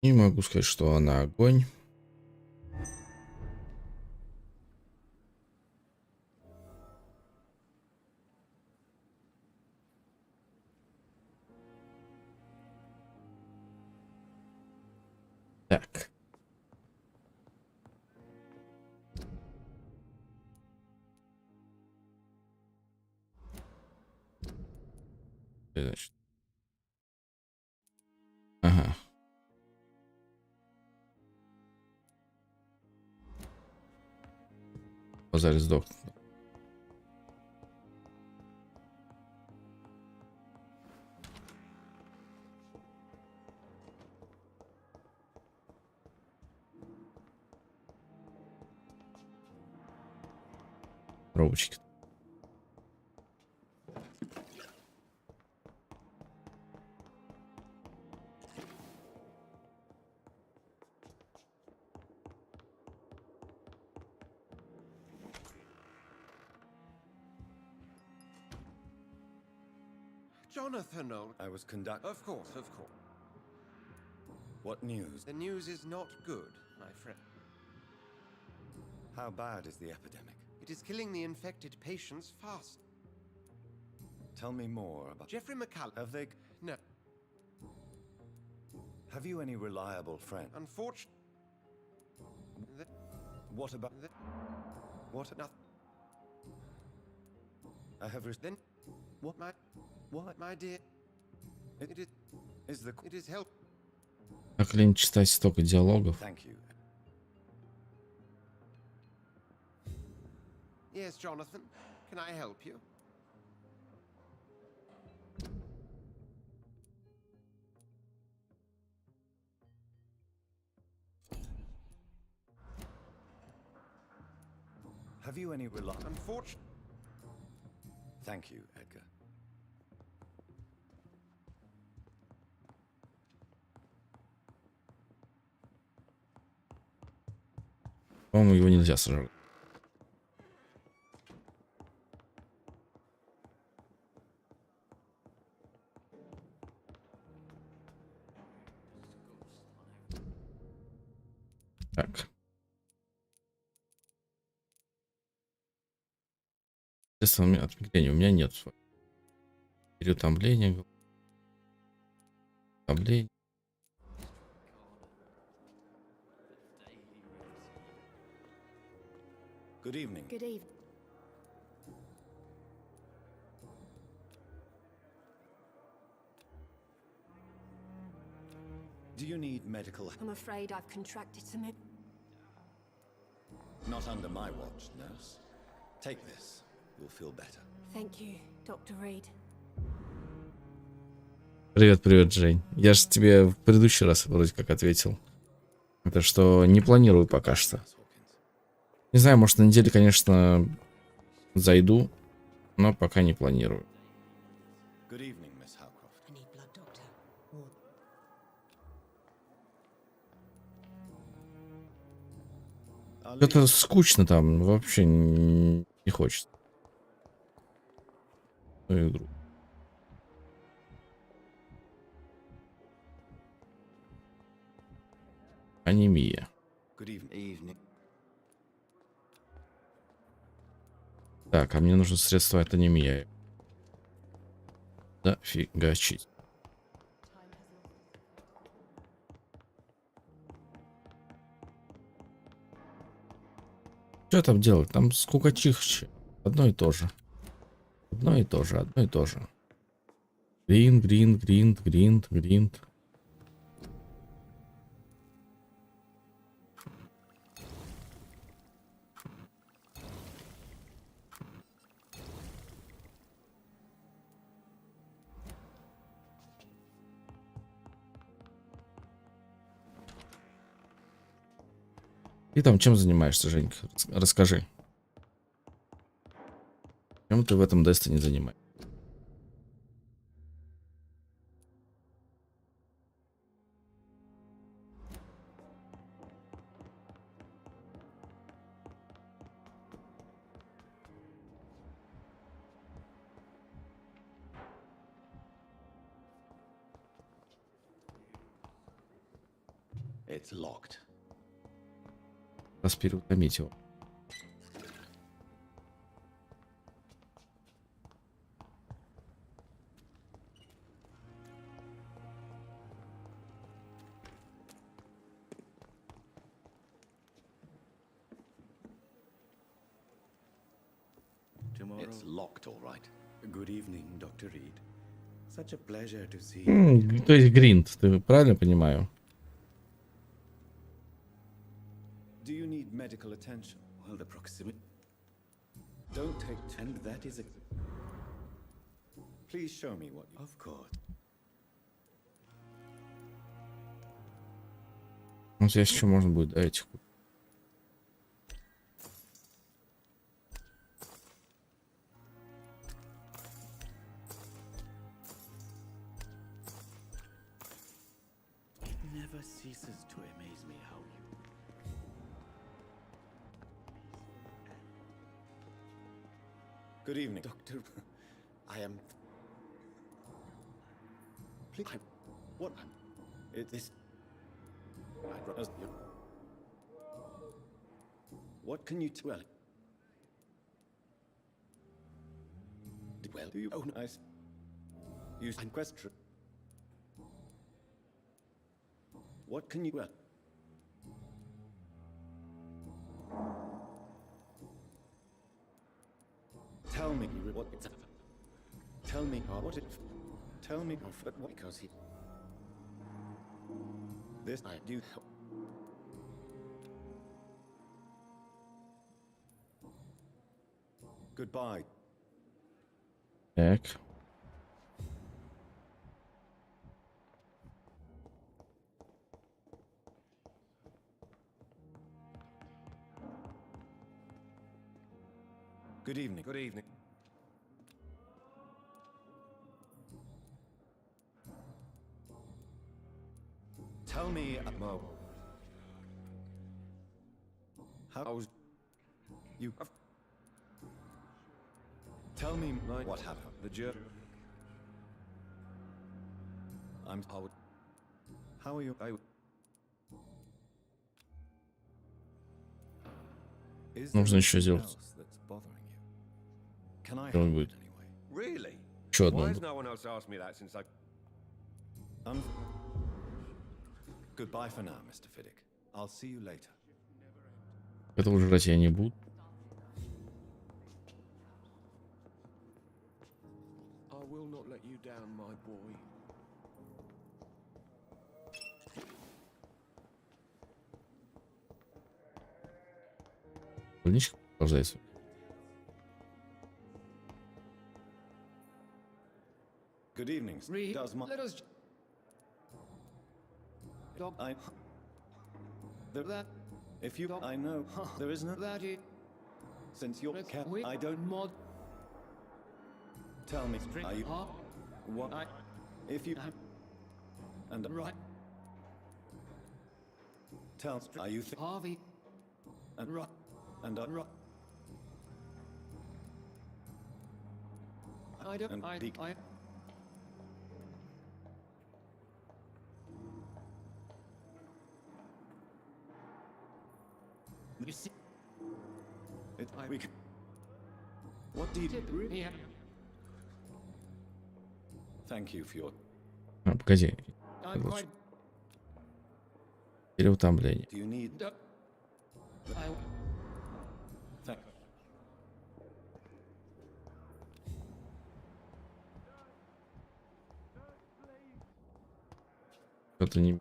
Не могу сказать, что она огонь. Так. Значит. Ага. Базарь сдох. Коробочки. Jonathan, old. I was conduct. Of course. What news? The news is not good, my friend. How bad is the epidemic? It is killing the infected patients fast. Tell me more about. Jeffrey McCallum. Have they? No. Have you any reliable friend? Unfortunately. What about? What? Nothing. I have. Then. What? What? My dear. It is. Is the? It is help. Так лень читать столько диалогов. Thank you. Yes, Jonathan. Can I help you? Have you any reliable? Unfortunately. Thank you, Edgar. По-моему, его нельзя сожрать. Так. Естественно, отмедления у меня нет. Переутомление. Утомление. Good evening. Good evening. Do you need medical help? I'm afraid I've contracted some. Not under my watch, nurse. Take this. You'll feel better. Thank you, Dr. Reed. Привет, привет, Жень. Я же тебе в предыдущий раз вроде как ответил. Это что не планирую пока что. Не знаю, может, на неделе, конечно, зайду, но пока не планирую. Good evening, Miss Howcroft. I need blood, Doctor. Это скучно там, вообще не хочется. Свою игру. Анемия. Good evening. Так, а мне нужно средство от анемии. Да, фигачить. Что там делать? Там скукочиха. Одно и то же. Одно и то же, одно и то же. Гринд, гринд, гринд, гринд, гринд. Ты там чем занимаешься, Женька? Расскажи. Чем ты в этом Destiny занимаешься? It's locked. Раз переутомить его. It's locked, all right. Good evening, Dr. Reed. Such a pleasure to see То есть гринд, ты правильно понимаю? Do you need medical attention? Well, the proximity. Don't take. And that is a. Please show me what. Of course. Ну, здесь еще можно будет, да, этих. Never ceases to amaze me how you. Good evening, Doctor. I am. Please. What? It is. What can you tell? Well, do you own ice? Use in question. What can you well? Tell me what it's. Tell me what it. Tell me what because he. This I do. Goodbye. Так. Good evening. Good evening. Tell me, Mo. How's you? Tell me what happened. The jerk. I'm out. How are you? Is there Нужно еще anything сделать. else that's bothering you? Can I Что он help будет? in any way? Really? Еще Why одно. has no one else asked me that since I... Goodbye for now, Mr. Fiddick. I'll see you later. Этого жрать я не буду. I will not let you down, my boy. Больничка продолжается. Good evening. Reed, Does my let us. Doc, I that if you I know there is no that it. since you're cat We I don't mod. tell me are you what I if you and right tell are you Harvey and right and right. I don't. And I. peak. I. You see, we can, what do you yeah. thank you for your А, погоди. I'm quite. Переутомление. do you need I. thank Что-то не...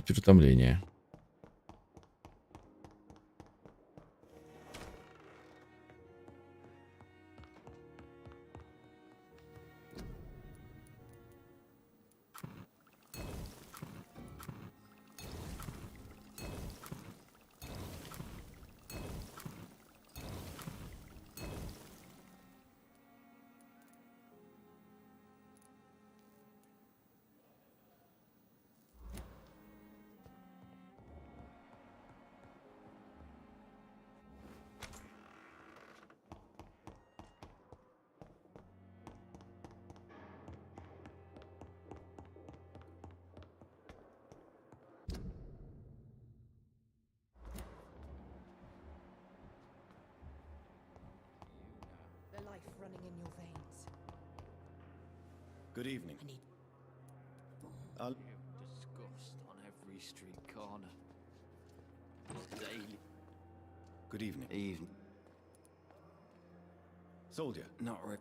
Переутомление. running in your veins. Good evening. I need I'll... Disgust on every street corner. Daily. Good evening. Even. Soldier. Not re...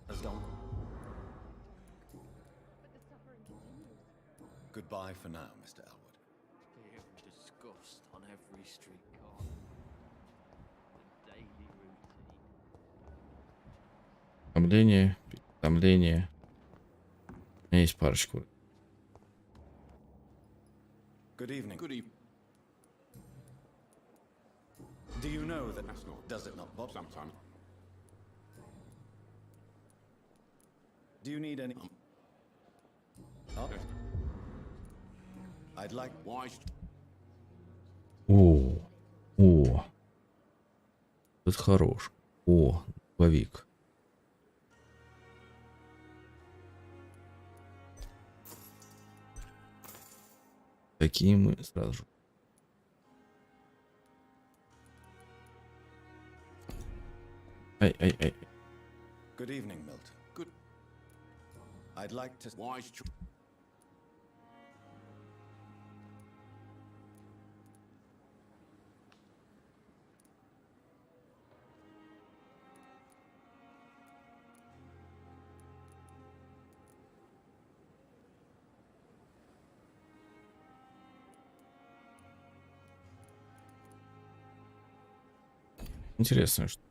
As don't. Goodbye for now, Mr. Elwood. Fear and disgust on every street corner. The daily routine. Томление, томление. У меня есть парочку. Good evening. Good evening. Do you know that... That's not... Does it not bother? Sometimes. Do you need any... Oh? I'd like... Why? О, о. Тут хорош. О, дробовик. Такие мы сразу же. Ай. Good evening, Milton. Good. I'd like to... Why? Интересно, что.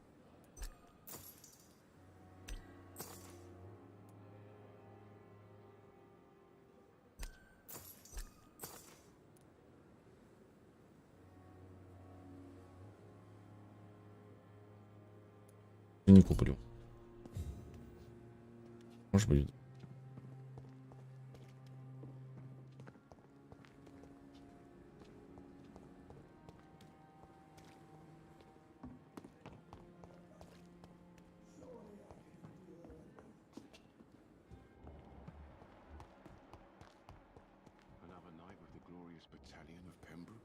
Не куплю. Может быть. Another night with the glorious battalion of Pembroke.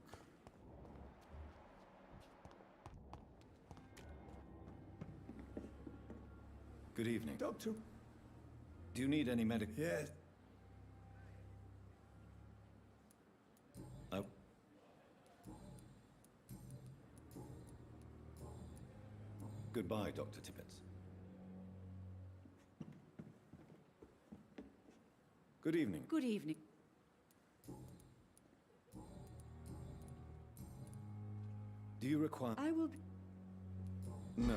Good evening. Doctor, Do you need any medical... yes. Oh. Goodbye, Dr. Tippett. Good evening. Good evening. Do you require... I will be... No.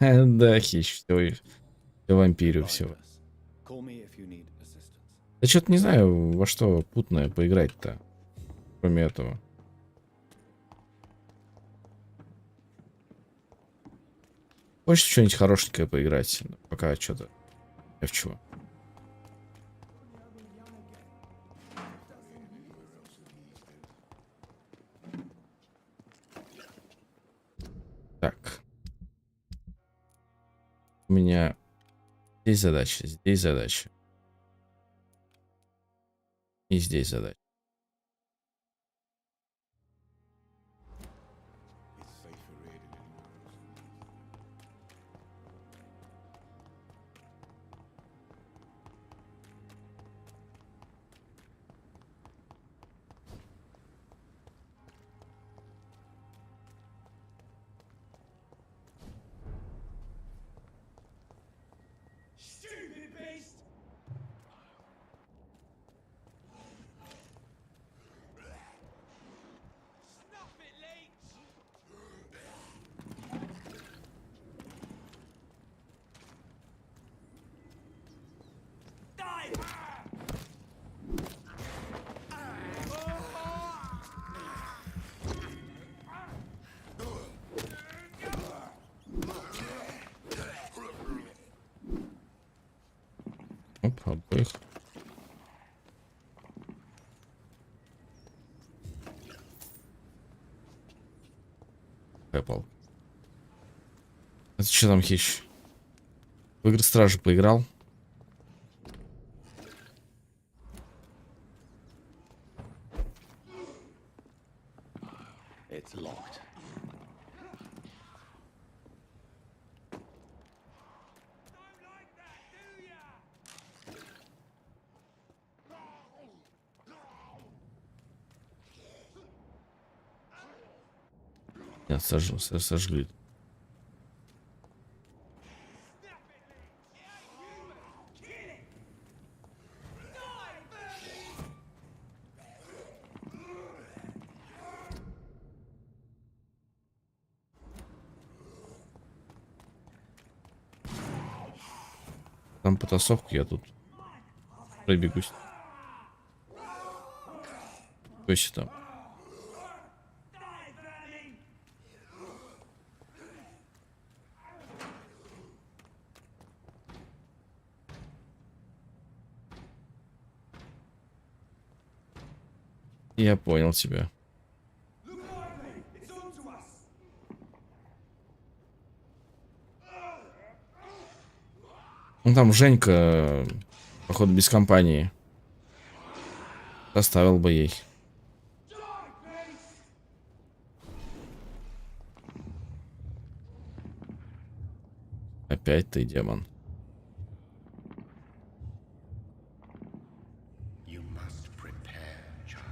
Да, хищ, все вампирю, Goodbye, все. nurse. Call me if you need assistance. Да что-то не знаю, во что путное поиграть-то, кроме этого. Хочешь что-нибудь хорошенькое поиграть? Пока что-то. Я в чего? Так. У меня здесь задача, здесь задача. И здесь задача. It's safer here than anywhere else. Stupid beast! Snuff it, leech! Die! Оп, обоих. Apple. Это что там хищ? В игры Стражи поиграл? It's locked. Нет, сожгли. Там потасовка, я тут пробегусь. Что еще там? Я понял тебя. Ну там Женька, походу, без компании. Доставил бы ей. Опять ты, демон. You must prepare, child,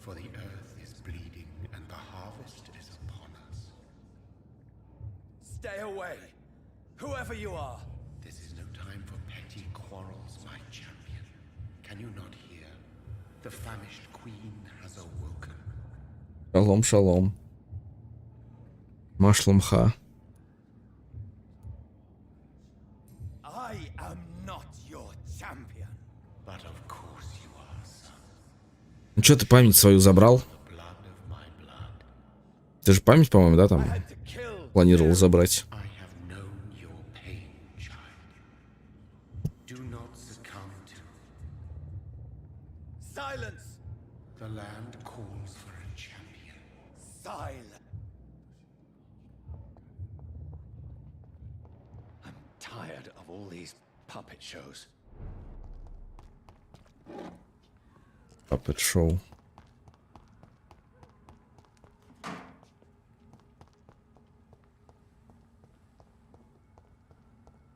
for the earth is bleeding and the harvest is upon us. Stay away, whoever you are. This is no time for petty quarrels, my champion. Can you not hear? The famished queen has awoken. Шалом, шалом. Машлумха. I am not your champion. But of course you are, son. Ну что, ты память свою забрал? The blood of my blood. Ты же память, по-моему, да, I там had to kill планировал забрать? I have known your pain, child. Do not succumb to. Silence! The land calls for a champion. Silence! I'm tired of all these puppet shows. Puppet шоу.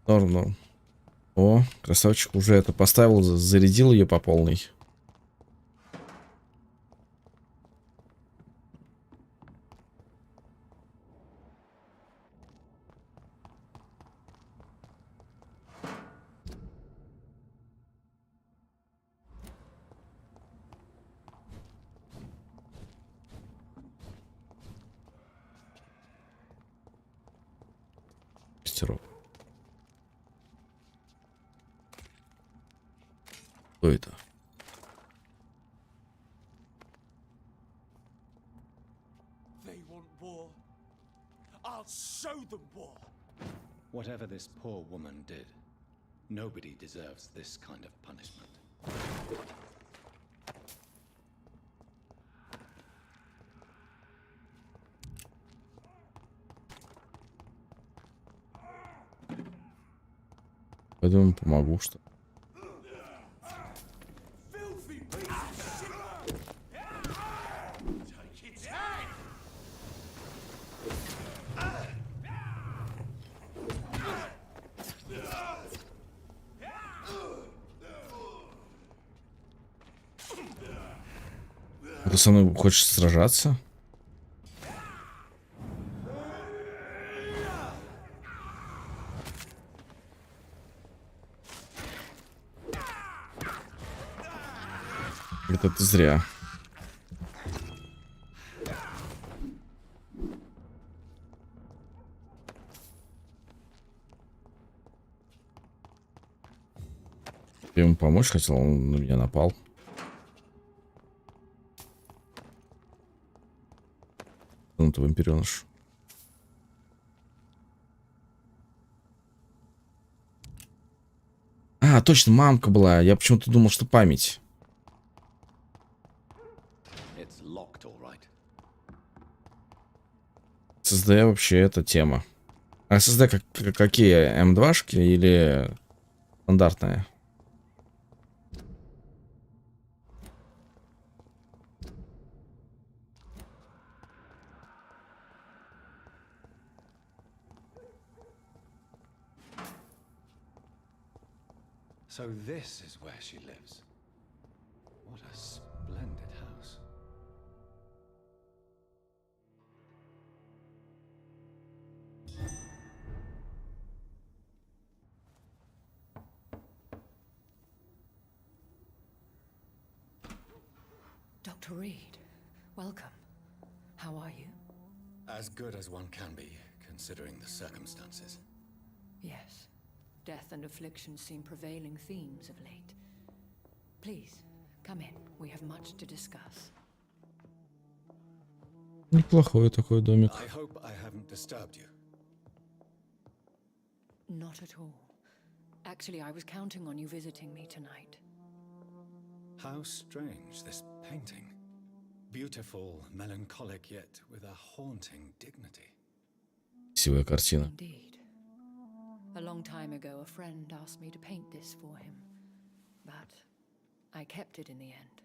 Норм. О, красавчик уже это поставил, зарядил ее по полной. Мастеров. Кто это? They want war. I'll show them war. Whatever this poor woman did, nobody deserves this kind of punishment. Пойду ему помогу, что. Filthy piece of shit. Take it out. Ты со мной хочешь сражаться? Это ты зря. Я ему помочь хотел, он на меня напал. Ну ты вампиреныш. А, точно, мамка была. Я почему-то думал, что память. It's locked, all right. ССД вообще это тема. А ССД какие? М2-шки или стандартная? So this is where she lives. What a splendid house. Dr. Reed, welcome. How are you? As good as one can be, considering the circumstances. Yes. Death and affliction seem prevailing themes of late. Please, come in. We have much to discuss. Неплохой такой домик. I hope I haven't disturbed you. Not at all. Actually, I was counting on you visiting me tonight. How strange, this painting. Beautiful, melancholic, yet with a haunting dignity. Красивая картина. Indeed. A long time ago, a friend asked me to paint this for him, but I kept it in the end.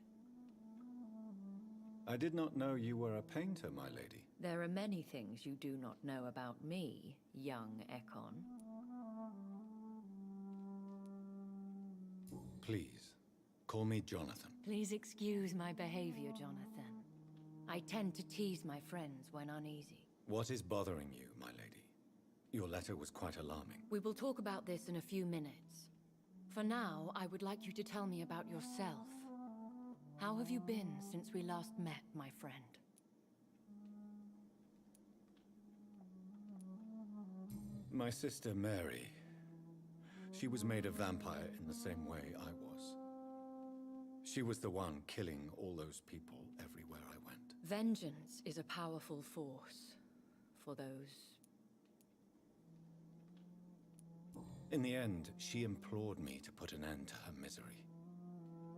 I did not know you were a painter, my lady. There are many things you do not know about me, young Ekon. Please, call me Jonathan. Please excuse my behavior, Jonathan. I tend to tease my friends when uneasy. What is bothering you, my lady? Your letter was quite alarming. We will talk about this in a few minutes. For now, I would like you to tell me about yourself. How have you been since we last met, my friend? My sister Mary. She was made a vampire in the same way I was. She was the one killing all those people everywhere I went. Vengeance is a powerful force for those. In the end, she implored me to put an end to her misery.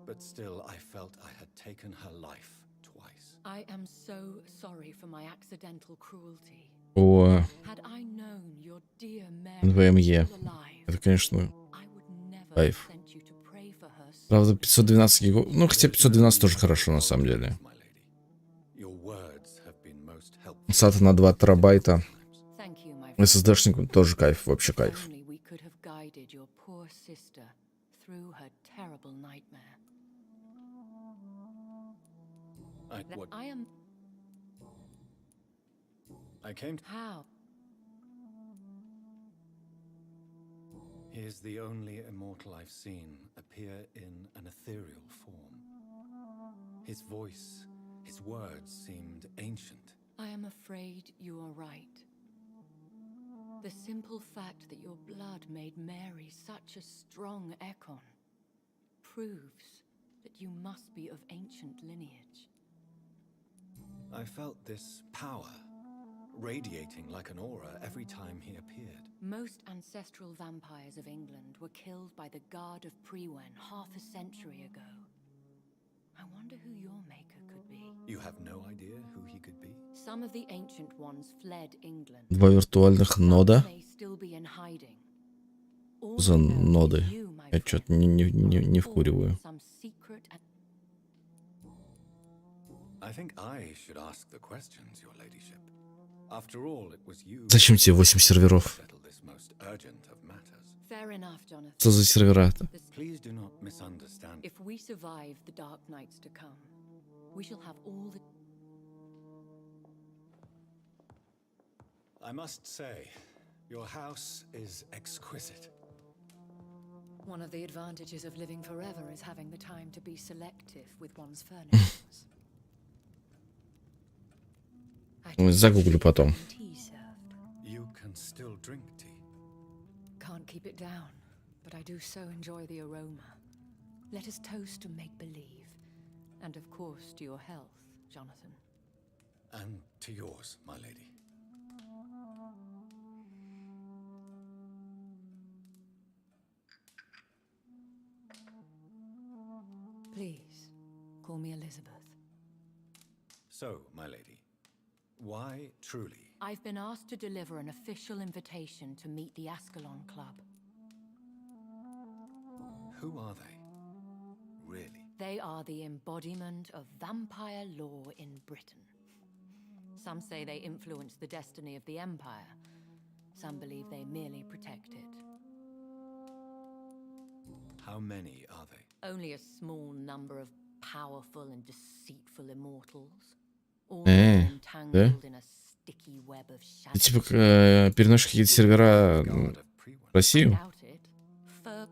But still, I felt I had taken her life twice. I am so sorry for my accidental cruelty. О, Had I known your dear Mary НВМЕ. was alive, Это, конечно, I would never have кайф. sent you to pray for her. Правда, 512 гигов... Ну, хотя 512 тоже хорошо, на самом деле. My lady, your words have been most helpful. SATA на 2 терабайта. Thank you, my friend. SSD-шник тоже кайф, вообще кайф. Only we could have guided your poor sister through her terrible nightmare. What I am. I came to... How? He is the only immortal I've seen appear in an ethereal form. His voice, his words seemed ancient. I am afraid you are right. The simple fact that your blood made Mary such a strong Ekon proves that you must be of ancient lineage. I felt this power radiating like an aura every time he appeared. Most ancestral vampires of England were killed by the Guard of Prewen half a century ago. I wonder who your maker could be. You have no idea who he could be? Some of the ancient ones fled England. Два виртуальных нода. May still be in hiding. All За we know is ноды. you, my Я friend, что-то не or вкуриваю. some secret I think I should ask the questions, your ladyship. After all, it was you Зачем тебе 8 серверов? who settled this most urgent of matters. Fair enough, Jonathan. Что за сервера-то? Please do not misunderstand. If we survive the dark nights to come, we shall have all the... I must say, your house is exquisite. One of the advantages of living forever is having the time to be selective with one's furnishings. Загуглю потом. Tea served. You can still drink tea. Can't keep it down, but I do so enjoy the aroma. Let us toast to make-believe. And of course to your health, Jonathan. And to yours, my lady. Please, call me Elizabeth. So, my lady, why truly? I've been asked to deliver an official invitation to meet the Ascalon Club. Who are they? Really? They are the embodiment of vampire law in Britain. Some say they influence the destiny of the Empire. Some believe they merely protect it. How many are they? Only a small number of powerful and deceitful immortals. All entangled in a sticky web of Ты shadows. типа переносишь какие-то сервера God of Prewen. в Россию Doubt it.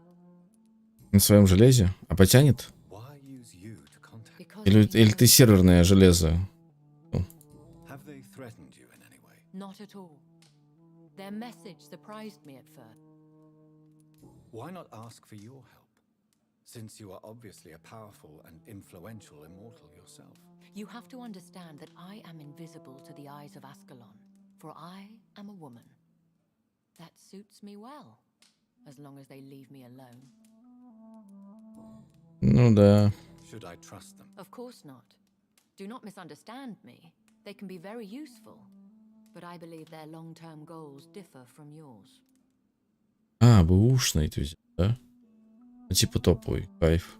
на своем железе, а потянет? Why use you to contact? Или ты серверное железо? Have they threatened you in any way? Not at all. Their message surprised me at first. Why not ask for your help? Since you are obviously a powerful and influential immortal yourself. You have to understand that I am invisible to the eyes of Ascalon, for I am a woman. That suits me well, as long as they leave me alone. Ну да. Should I trust them? Of course not. Do not misunderstand me. They can be very useful, but I believe their long-term goals differ from yours. А, бэушный ты взял, да? Ну, типа топовый, кайф.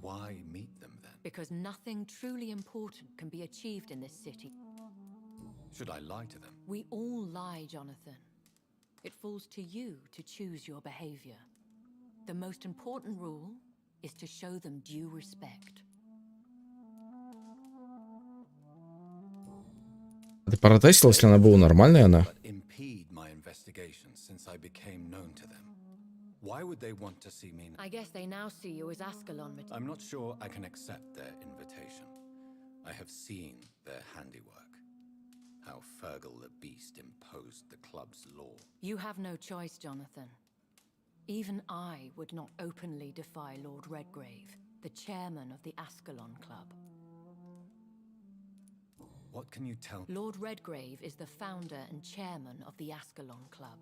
Why meet them then? Because nothing truly important can be achieved in this city. Should I lie to them? We all lie, Jonathan. It falls to you to choose your behavior. The most important rule is to show them due respect. Ты протестил, если она была нормальная, она? But impede my investigations since I became known to them. Why would they want to see me? I guess they now see you as Ascalon. I'm not sure I can accept their invitation. I have seen their handiwork. How Fergal the Beast imposed the club's law. You have no choice, Jonathan. Even I would not openly defy Lord Redgrave, the chairman of the Ascalon Club. What can you tell me? Lord Redgrave is the founder and chairman of the Ascalon Club.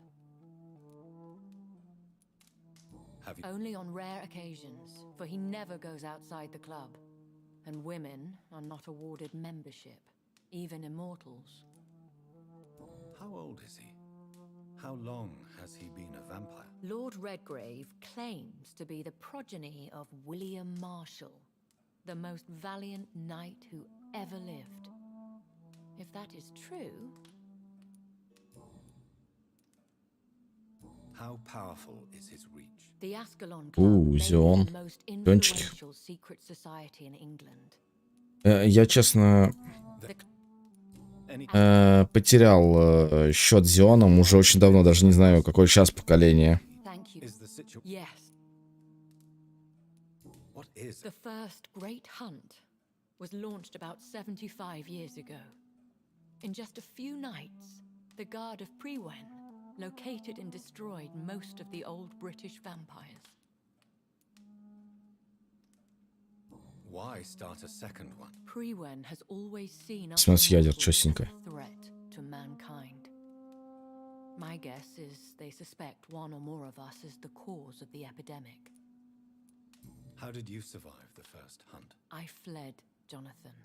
Have you? Only on rare occasions, for he never goes outside the club. And women are not awarded membership, even immortals. How old is he? How long has he been a vampire? Lord Redgrave claims to be the progeny of William Marshall, the most valiant knight who ever lived. If that is true... How powerful is his reach? The Ascalon Club may be Зион. the most Зиончики. influential secret society in England. Я, честно, Any потерял счет Зионом уже очень давно, даже не знаю, какое сейчас поколение. Thank you. is the situation? Yes, What is the first great hunt was launched about 75 years ago. In just a few nights, the Guard of Prewen located and destroyed most of the old British vampires. Why start a second one? Prewen has always seen us 17 ядер, immortals чётенько. as a threat to mankind. My guess is they suspect one or more of us is the cause of the epidemic. How did you survive the first hunt? I fled, Jonathan,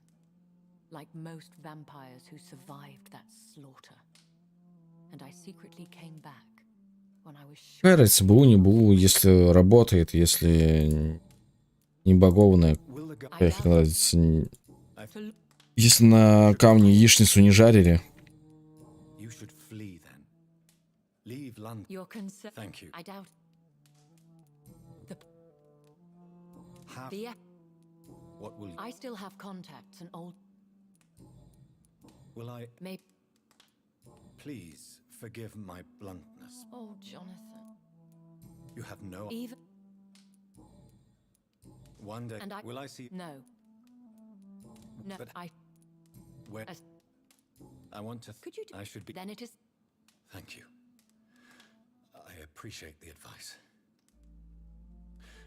like most vampires who survived that slaughter. And I secretly came back when I was sure. Какая разница, БУ, не БУ, если работает, если не багованная, Will the guy? какая хрен разница, To если на камне яичницу не жарили. You should flee then. Leave London. your concern. Thank you. I doubt Have. the. What will you? I still have contacts and old. Will I? Maybe. Please forgive my bluntness. Oh, Jonathan. You have no. Even. One day. And I. Will I see? No. No, But- I. Where? As- I want to. Could you do? I should be. Then it is. Thank you. I appreciate the advice.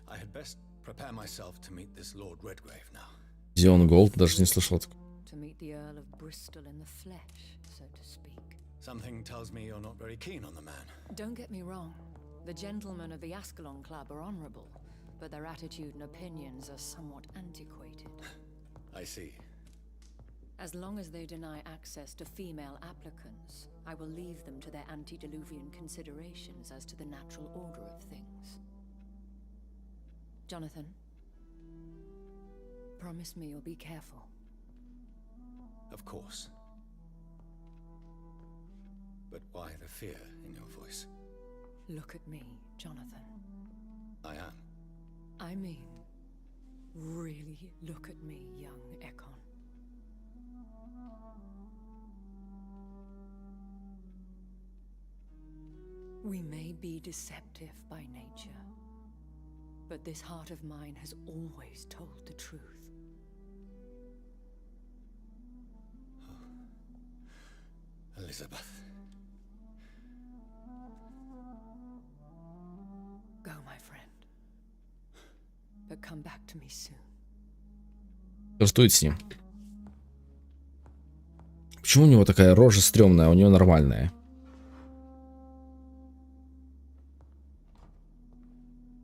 I had best prepare myself to meet this Lord Redgrave now. Зион Голд, даже не слышал такого. To meet the Earl of Bristol in the flesh, so to speak. Something tells me you're not very keen on the man. Don't get me wrong. The gentlemen of the Ascalon Club are honorable, but their attitude and opinions are somewhat antiquated. I see. As long as they deny access to female applicants, I will leave them to their antediluvian considerations as to the natural order of things. Jonathan, promise me you'll be careful. Of course. But why the fear in your voice? Look at me, Jonathan. I am. I mean, really look at me, young Ekon. We may be deceptive by nature, But this heart of mine has always told the truth. Elizabeth. Go, my friend. But come back to me soon. Флиртует с ним. Почему у него такая рожа стрёмная, а у нее нормальная?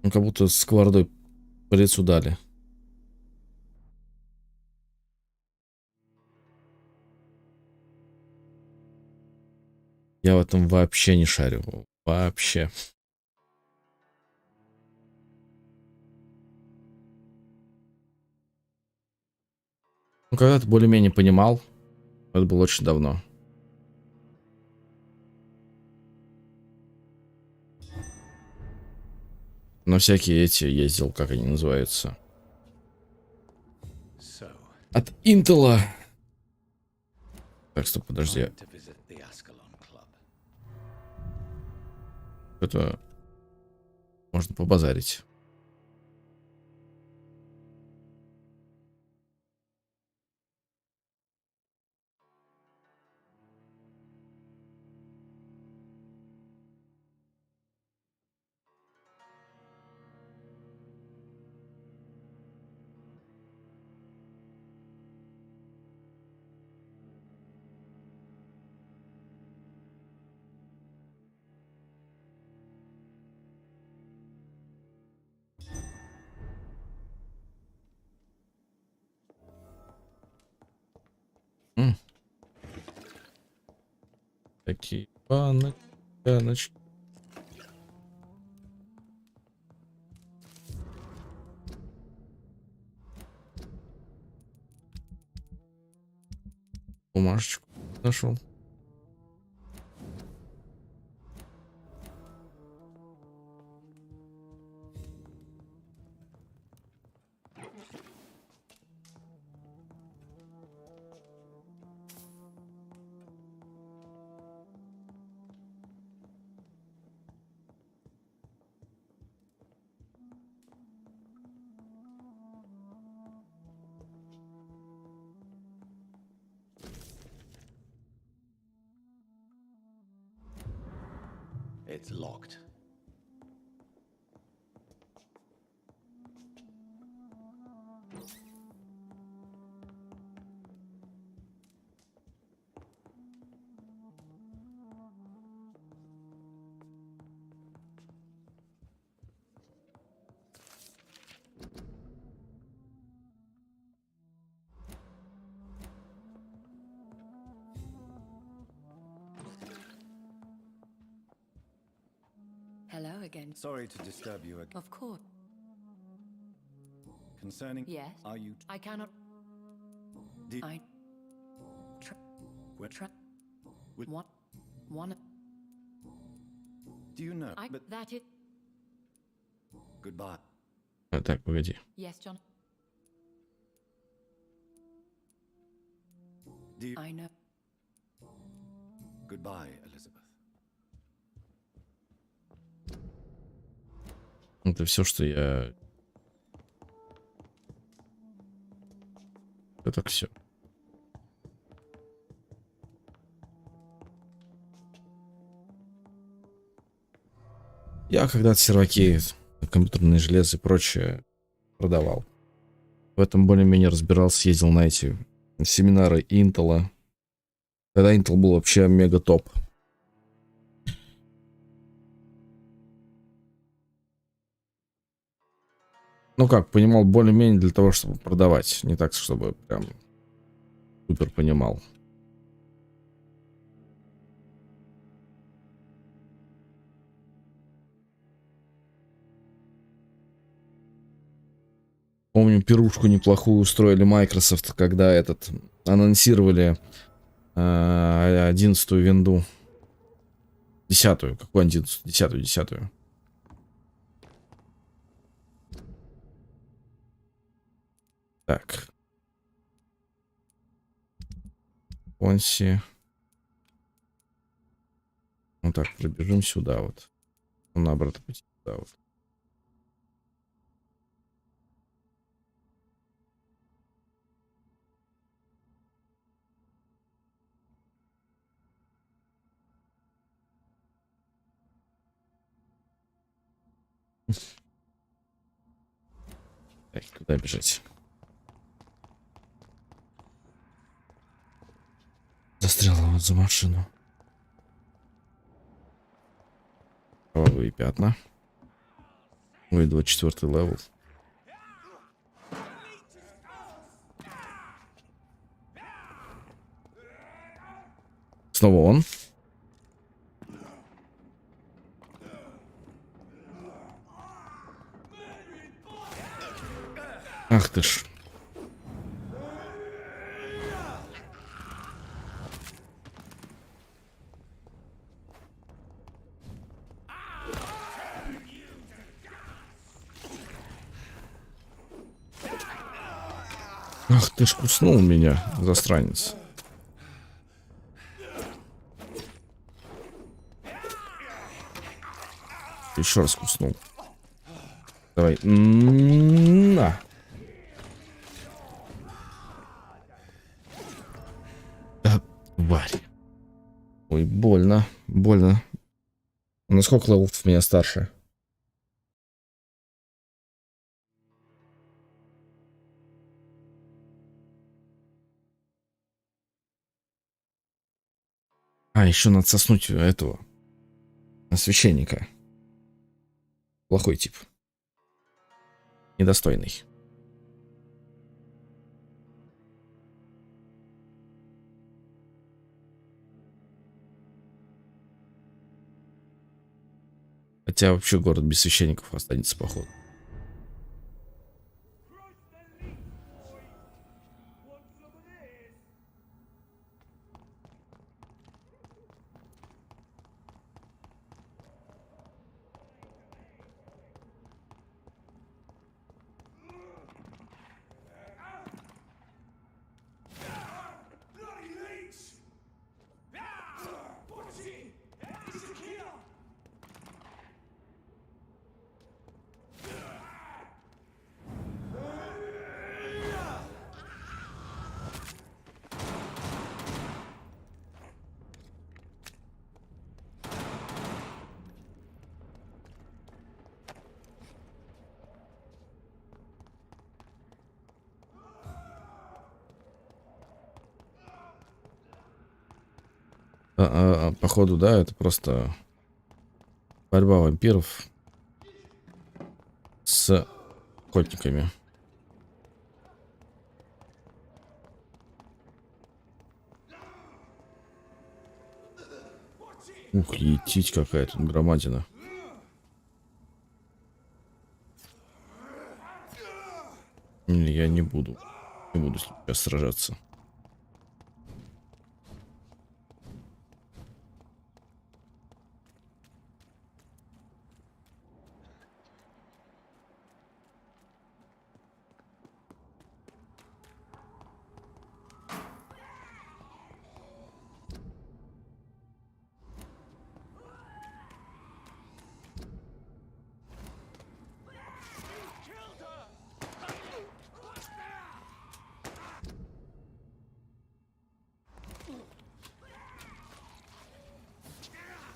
Ну, как будто сковородой по лицу дали. Я в этом вообще не шарю. Вообще. Ну, когда-то более-менее понимал. Это было очень давно. Но всякие эти ездил, как они называются. От Интела. Так, стоп, подожди. Это можно побазарить. Такие баночки. Бумажечку нашел. It's locked. Hello again. Sorry to disturb you again. Of course. Concerning... Yes. Are you... I cannot. Did... I. What? What? One. Do you know? I. But That it. goodbye. Так, погоди. Yes, John. Do you... I know. Goodbye, Elizabeth. Это все, что я... Это все. Я когда-то серваки, компьютерные железы и прочее продавал. В этом более-менее разбирался, ездил на эти семинары Интела. Когда Intel был вообще мега топ. Ну как, понимал более-менее для того, чтобы продавать. Не так, чтобы прям супер понимал. Помню, пирушку неплохую устроили Microsoft, когда анонсировали 11-ю винду. 10-ю. Какую 11? 10-ю, 10-ю. Так. Конси. Вот так, пробежим сюда вот. На обратно пойти сюда вот. Так, куда бежать? Застряла вот за машину. Кровавые пятна. Ой, 24 левел. Снова он. Ах ты ж. Ах ты ж, куснул меня, засранец. Еще раз куснул. Давай. На. Да, тварь. Ой, больно. Больно. На сколько левелов меня старше? А, еще надо соснуть этого священника. Плохой тип. Недостойный. Хотя вообще город без священников останется, походу. Походу, да, это просто борьба вампиров с охотниками. Ух, етить какая тут громадина. Я не буду. Не буду сейчас сражаться.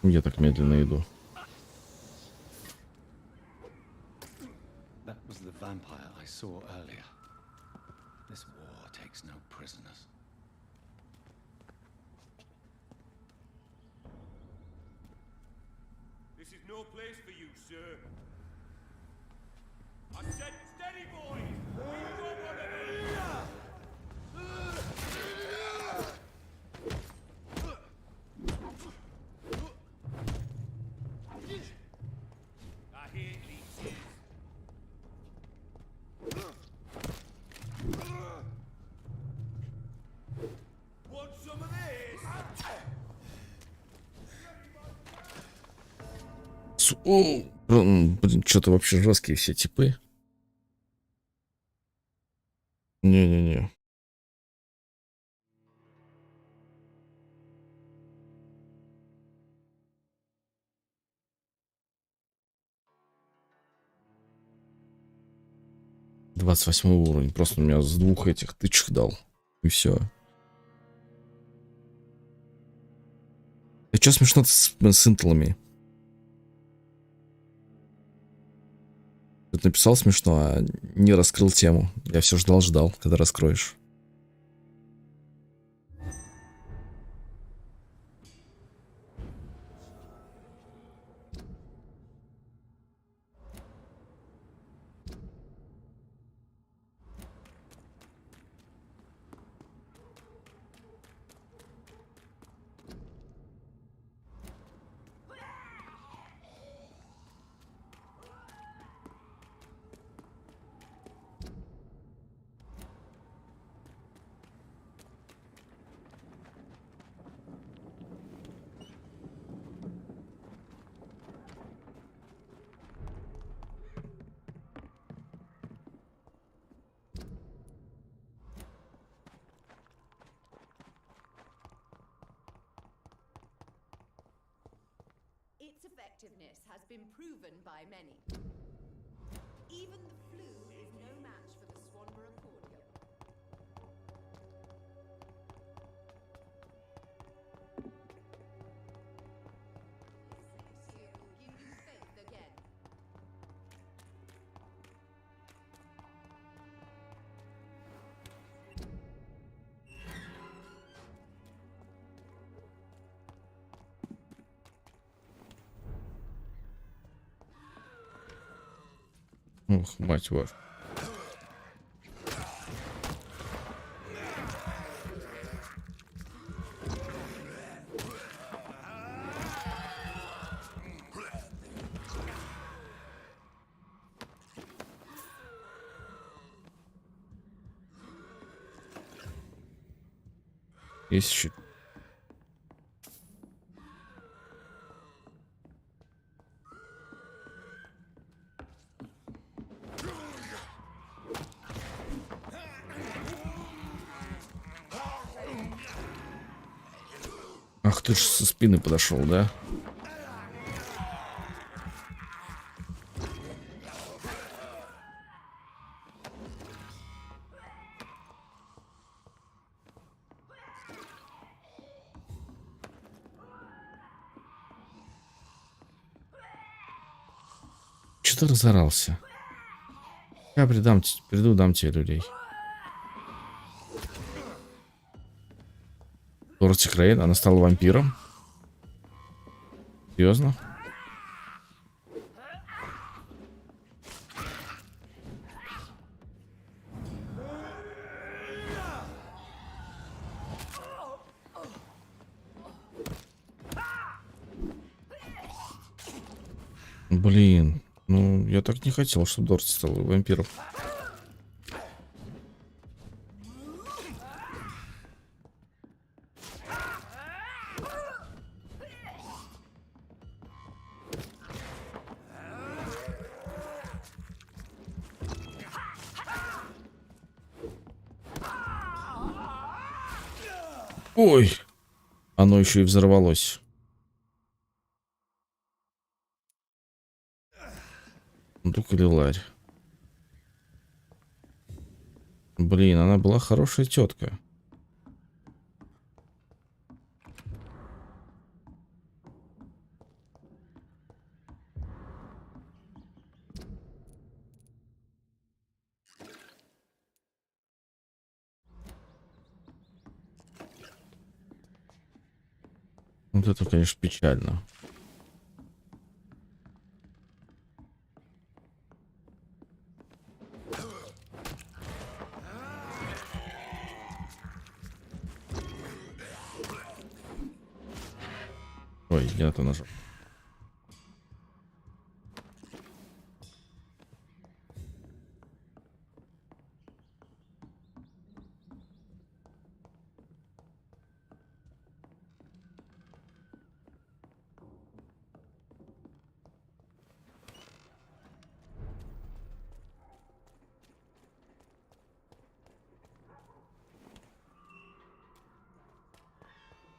Я так медленно иду. That was the vampire I saw earlier. This war takes no prisoners. This is no place for you, sir. I said steady, boys! We don't want to be... I hate leeches. Want some of this? Блин, что-то вообще жесткие все типы. Не-не-не. Двадцать 28 уровень. Просто у меня с двух этих тычек дал. И все. А что смешно с интелами? Тут написал смешно, а не раскрыл тему. Я все ждал, когда раскроешь. Its effectiveness has been proven by many. Even the flu is no match for the Swanborough cordial. This elixir will give you faith again. Ух, мать вашу. Есть еще. Ах, ты ж со спины подошел, да? Что ты разорался? Я приду, дам тебе людей. Тортик Рейн, она стала вампиром. Серьезно? Блин, ну я так не хотел, чтобы Дорти стал вампиром. Ой, оно еще и взорвалось. Дук или ларь. Блин, она была хорошая тетка. Вот это, конечно, печально. Ой, я это нажал.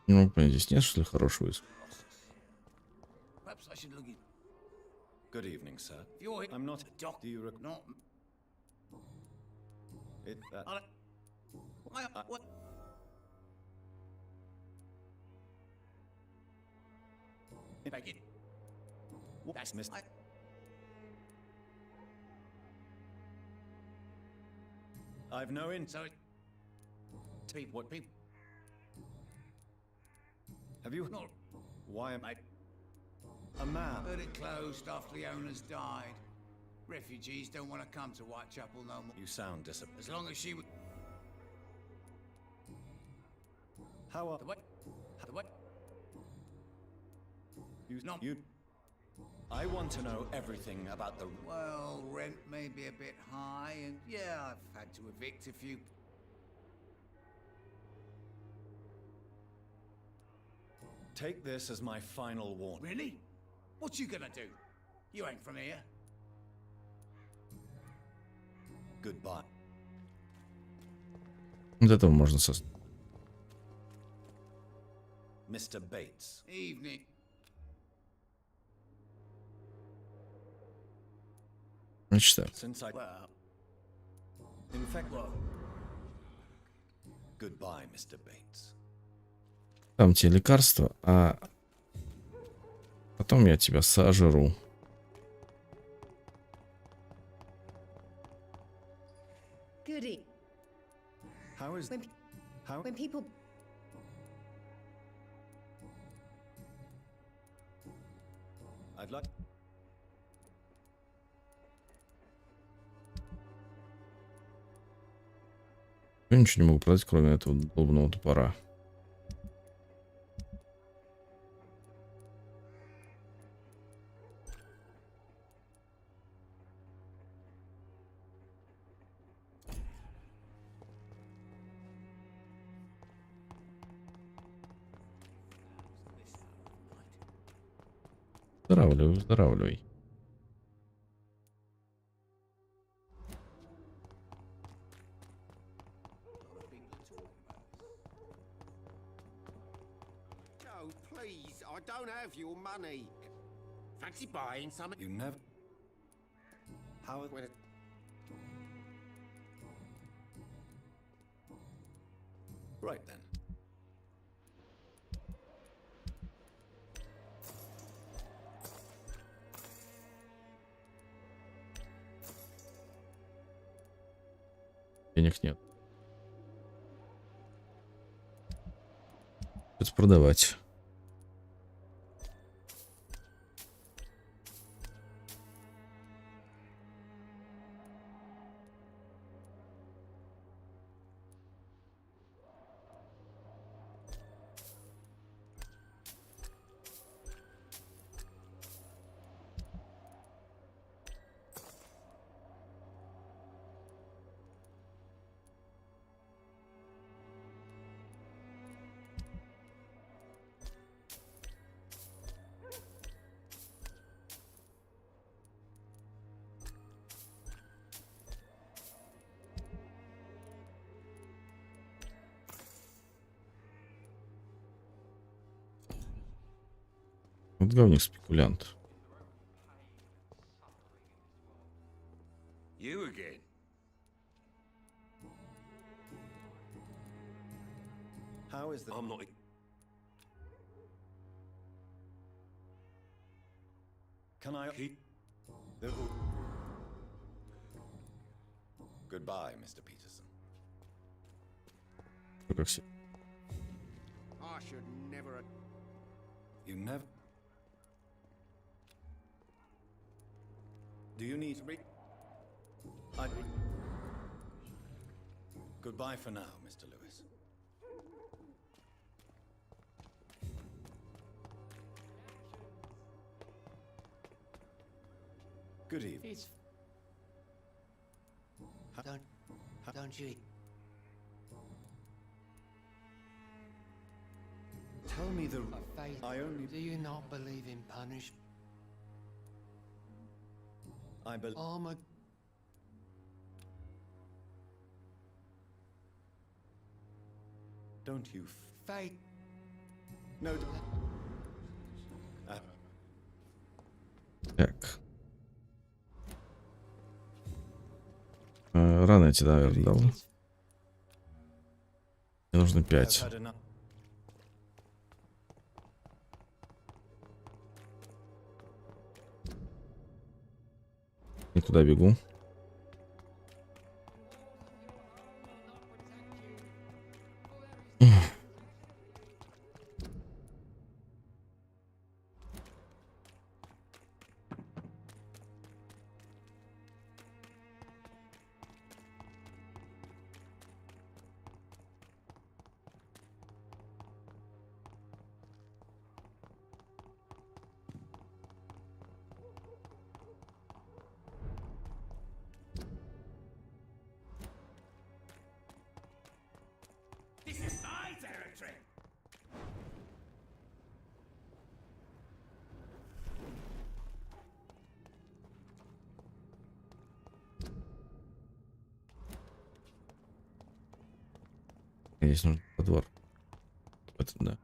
Ну, здесь нет, что ли, хорошего из. Perhaps I should look in. Good evening, sir. If you're I'm not. a doctor, Do you not. It, What? Back in. That's Miss- I've no in. So, what people? Have you? Not Why am I? A man. heard it closed after the owners died. Refugees don't want to come to Whitechapel no more. You sound disappointed. As long as she would. How are The what? The what? you? No. You. I want to know everything about the. Well, rent may be a bit high, and yeah, I've had to evict a few. Take this as my final warning. Really? What you gonna do? You ain't from here. Goodbye. Вот этого можно создать. Mr. Bates. Evening. Мечта. Since I. Well, In fact. well, Goodbye, Mr. Bates. Там тебе лекарство, а потом я тебя сожру. Goody. How is? When, How? when people I'd like. Я ничего не могу продать, кроме этого долбанного топора. Выздоравливай, выздоравливай. Joe, please, I don't have your money. Fancy buying something? You never. How? When it... Right then. Денег нет. Придется продавать. Вот говник спекулянт. you again. How is the? I'm not... Can I? Keep... Goodbye, Mr. Peterson. Как все. I should never... You never. Do you need me? I. Goodbye for now, Mr. Lewis. Good evening. It's. Don't you? Tell me the. Faith, I only. do you not believe in punishment? I believe. I'm a. Don't you? Fate. No. Так. Рано я тебе, наверное, дал. Мне нужно 5. I've had enough. Не туда бегу. Здесь нужно во двор. Это да.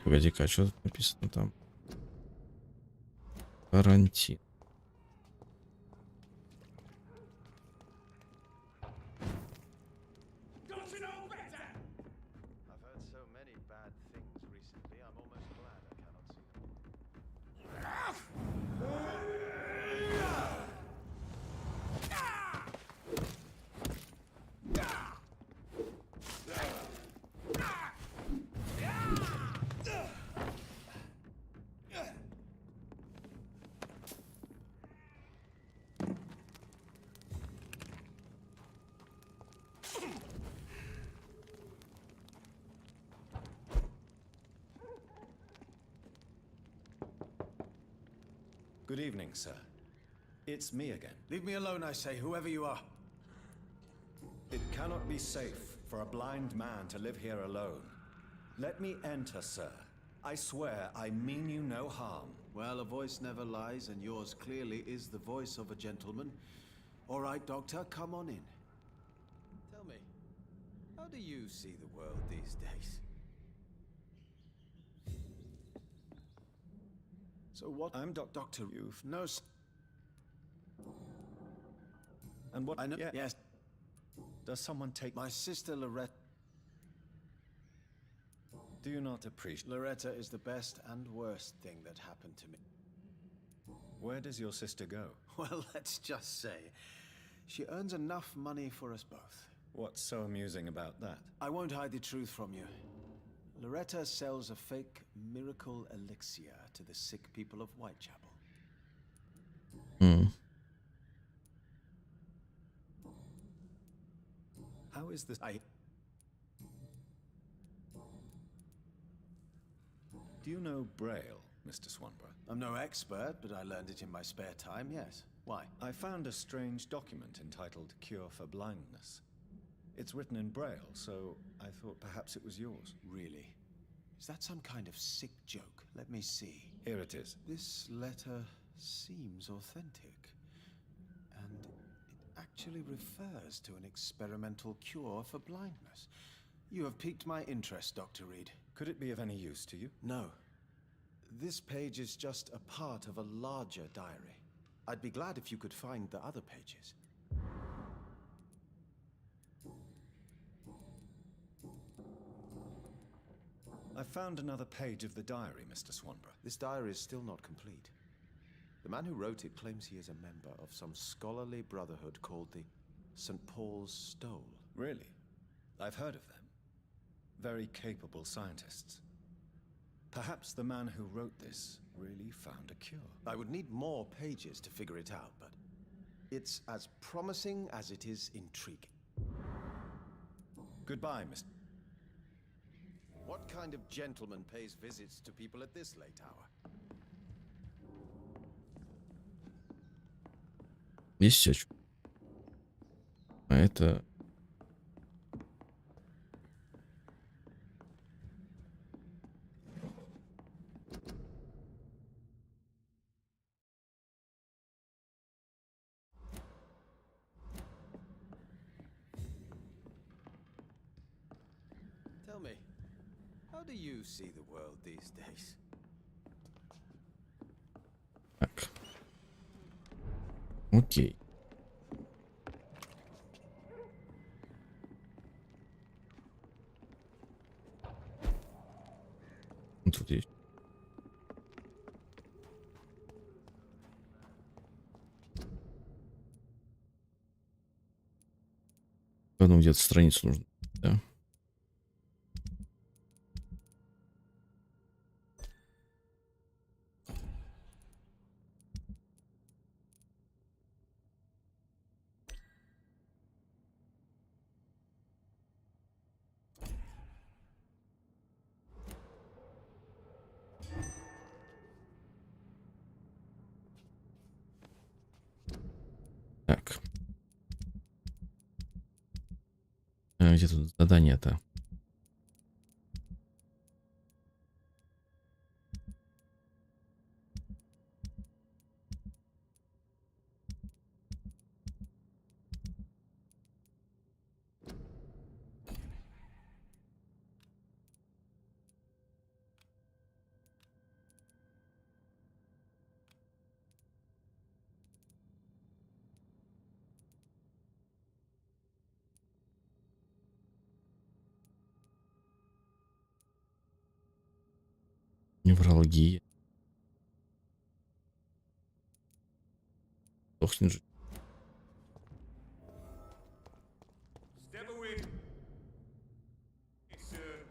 Погоди-ка, а что тут написано там? Карантин. Don't you know better? I've heard so many bad things recently, I'm almost glad I cannot see them. Good evening, sir. It's me again. Leave me alone, I say, whoever you are. It cannot be safe for a blind man to live here alone. Let me enter, sir. I swear I mean you no harm. Well, a voice never lies, and yours clearly is the voice of a gentleman. All right, Doctor, come on in. Tell me, how do you see the world these days? So what? I'm Dr. You've No, And what? I know. Yeah. Yes, Does someone take my sister Loretta. Do you not appreciate? Loretta is the best and worst thing that happened to me. Where does your sister go? Well, let's just say, she earns enough money for us both. What's so amusing about that? I won't hide the truth from you. Loretta sells a fake miracle elixir to the sick people of Whitechapel. How is this? Do you know Braille, Mr. Swanborough? I'm no expert, but I learned it in my spare time, yes. Why? I found a strange document entitled Cure for Blindness. It's written in Braille, so I thought perhaps it was yours. Really? Is that some kind of sick joke? Let me see. Here it is. This letter seems authentic. And it actually refers to an experimental cure for blindness. You have piqued my interest, Dr. Reed. Could it be of any use to you? No. This page is just a part of a larger diary. I'd be glad if you could find the other pages. I found another page of the diary, Mr. Swanborough. This diary is still not complete. The man who wrote it claims he is a member of some scholarly brotherhood called the St. Paul's Stole. Really? I've heard of them. Very capable scientists. Perhaps the man who wrote this really found a cure. I would need more pages to figure it out, but it's as promising as it is intriguing. Goodbye, Mr. What kind of gentleman pays visits to people at this late hour? Здесь все. А это... Tell me, how do you see the world these days? Так. Окей. Тут есть. Ну, где-то страницу нужно, да? Так. Где тут задание-то? Невралгия. Сдохнет же. Step away. Yes, sir.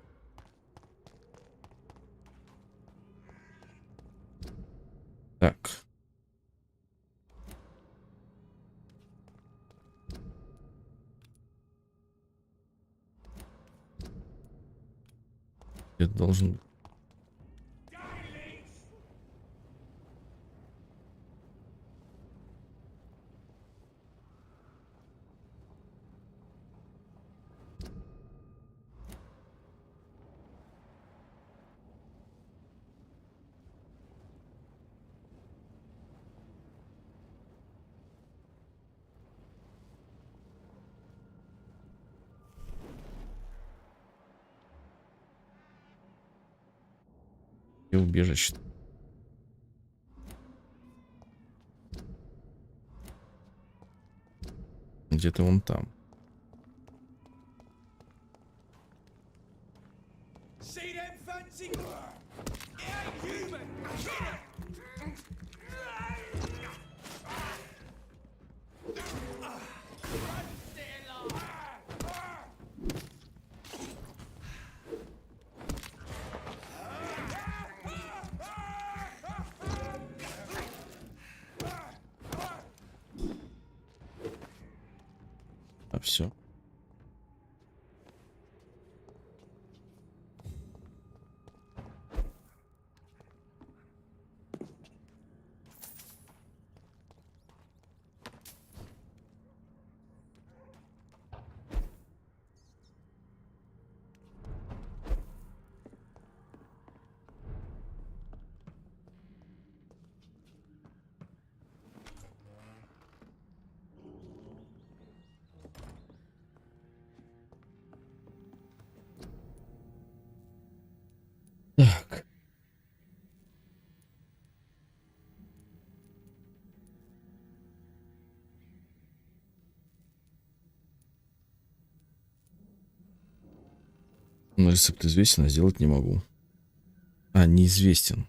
Так. Это должен быть. И убежище. Где-то вон там. See them fancy? It ain't human. Get it. А все. Так. Но рецепт известен, а сделать не могу. А, неизвестен.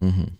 Угу.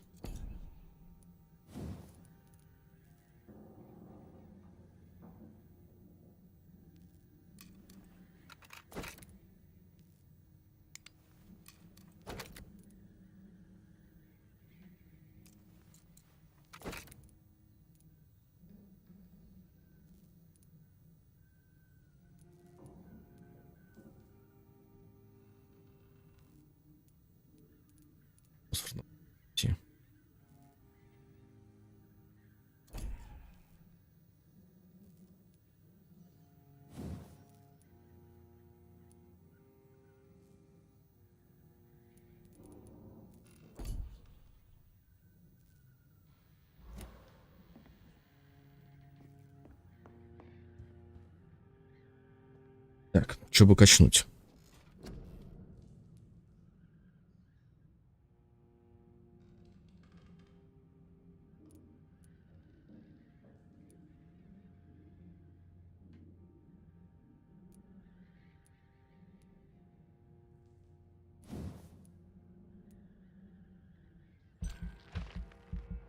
Так, что бы качнуть?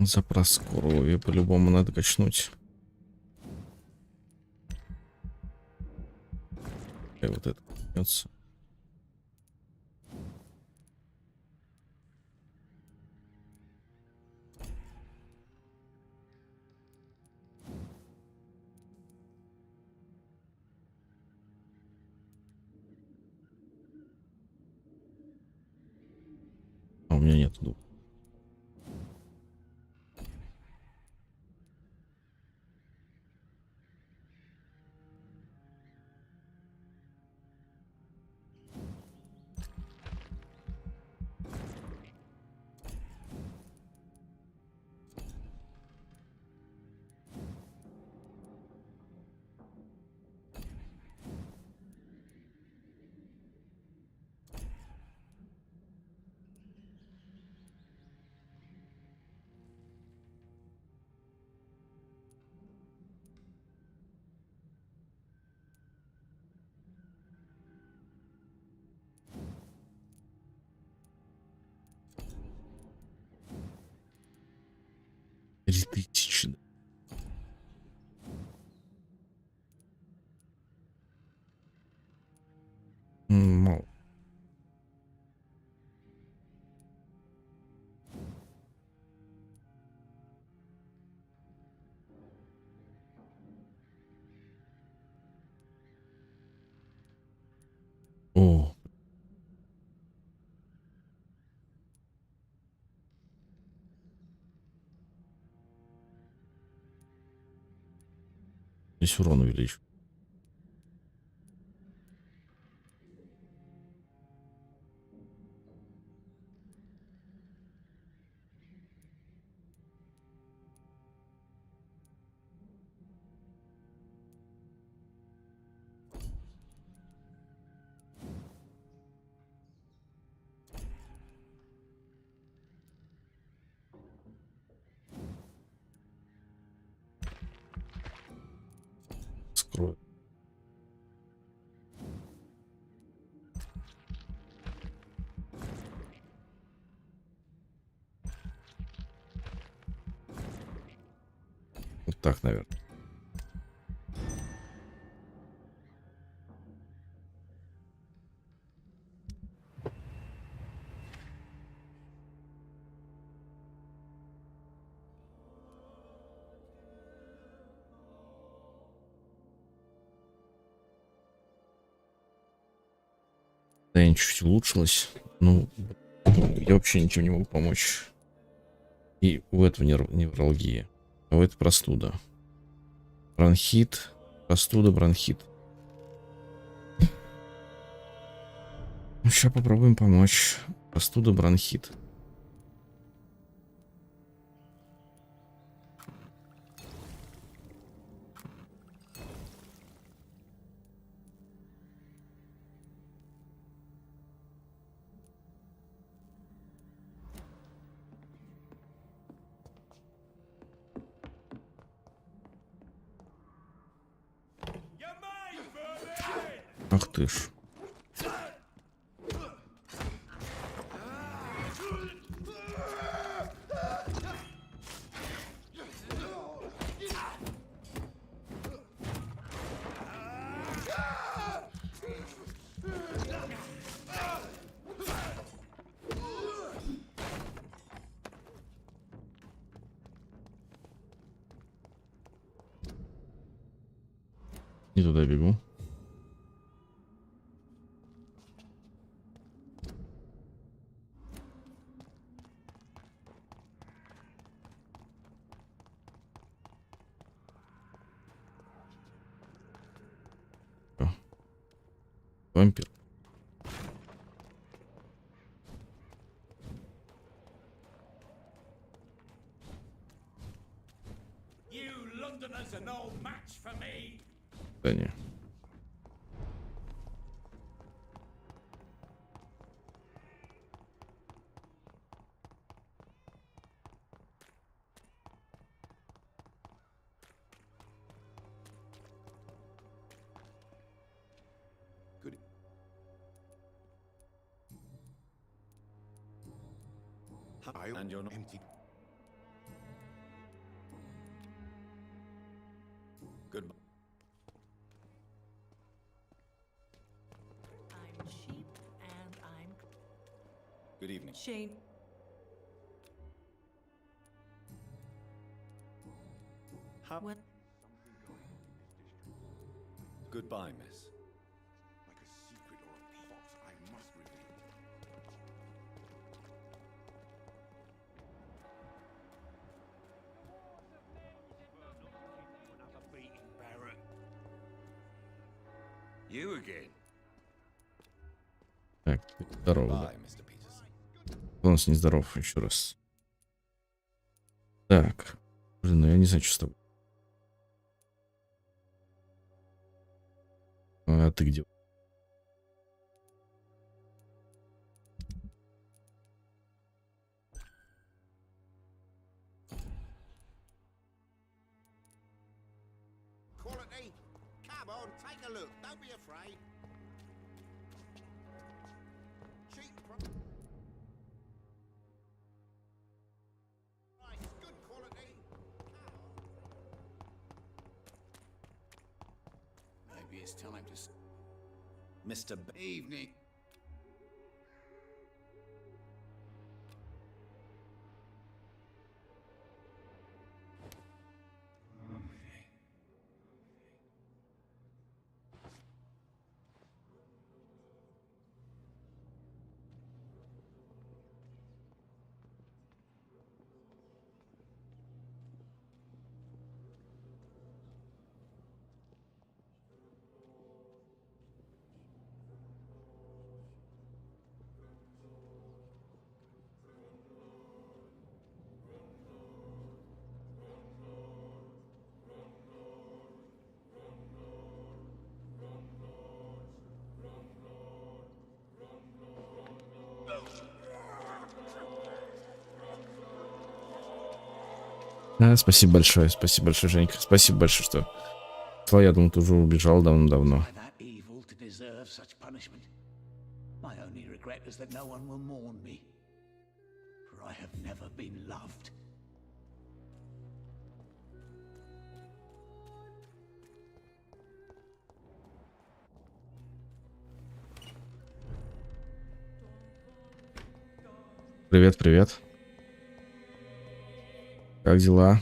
Запрос крови по-любому надо качнуть. И вот это качнется. А у меня нет духа. Здесь урон увеличу. Скрою. Вот так, наверное. Да, я чуть улучшилась. Ну, я вообще ничем не могу помочь. И у этого невралгия. А у этого простуда. Бронхит. Простуда, бронхит. Ну, сейчас попробуем помочь. Простуда, бронхит. Ах ты ж. Не туда бегу. Вампир. Да не. And you're not empty. Goodbye. I'm cheap and I'm Good evening. Shane. What? Goodbye, miss. Like a secret or a plot, I must reveal. You again? Так, здорово. Goodbye, Mr. Peterson. Он нас нездоров еще раз. Так. Блин, ну я не знаю, что с тобой. А ты где? Quality? Come on, take a look. Don't be afraid. Cheap price, good quality. Maybe it's time to Mr. evening. Спасибо большое, Женька. Спасибо большое, что... Я думал, ты уже убежал давно-давно. Привет, привет. Как дела?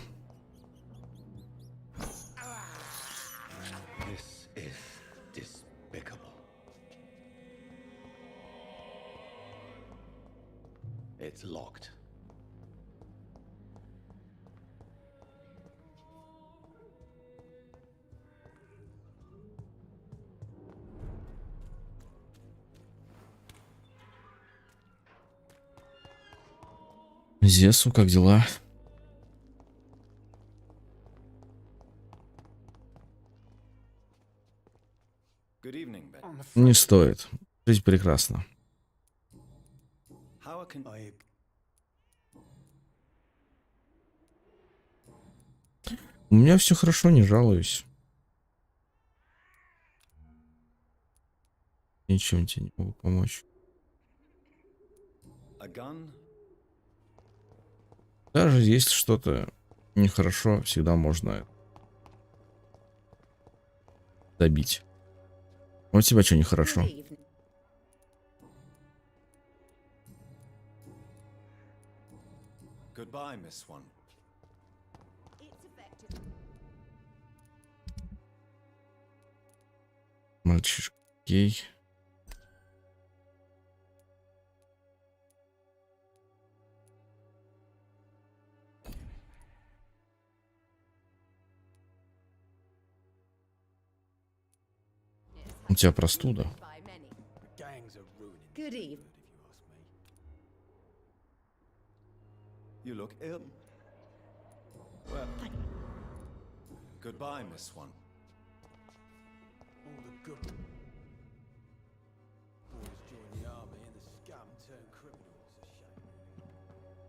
This is despicable. It's locked. Зесу, как дела? Не стоит. Жизнь прекрасна. У меня все хорошо, не жалуюсь. Ничем тебе не могу помочь. Даже если что-то нехорошо, всегда можно добить. У тебя что нехорошо? Мальчишка гей. У тебя простуда. Good evening. You look ill. Well, goodbye, Miss Swan. All the good boys join the army and the scum turn criminals.